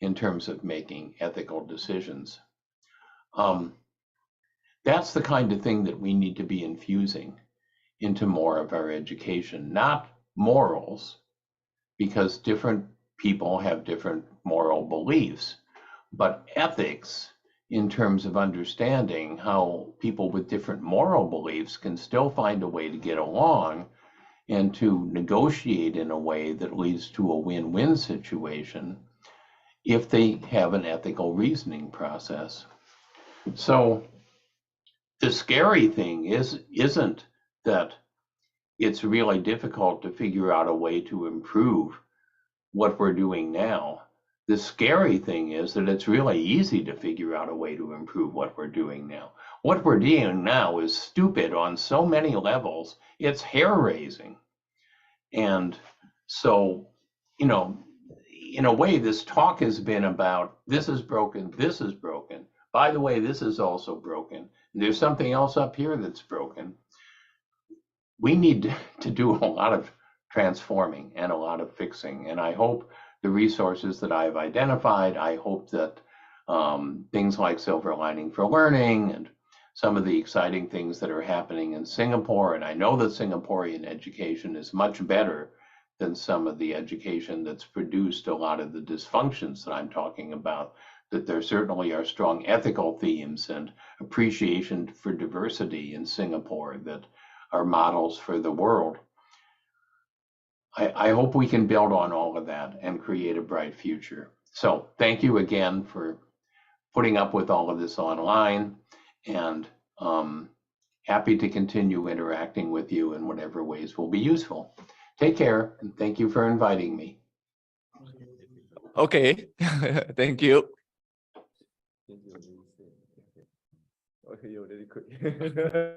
in terms of making ethical decisions. That's the kind of thing that we need to be infusing into more of our education, not morals, because different people have different moral beliefs, but ethics in terms of understanding how people with different moral beliefs can still find a way to get along and to negotiate in a way that leads to a win-win situation if they have an ethical reasoning process. So the scary thing isn't that it's really difficult to figure out a way to improve what we're doing now. The scary thing is that it's really easy to figure out a way to improve what we're doing now. What we're doing now is stupid on so many levels, it's hair-raising. And so, you know, in a way, this talk has been about, this is broken, this is broken. By the way, this is also broken. There's something else up here that's broken. We need to do a lot of transforming and a lot of fixing. And I hope the resources that I've identified, I hope that things like Silver Lining for Learning and some of the exciting things that are happening in Singapore, and I know that Singaporean education is much better than some of the education that's produced a lot of the dysfunctions that I'm talking about, that there certainly are strong ethical themes and appreciation for diversity in Singapore that are models for the world. I hope we can build on all of that and create a bright future. So thank you again for putting up with all of this online, and happy to continue interacting with you in whatever ways will be useful. Take care, and thank you for inviting me.
Okay, thank you. Okay, you're very quick.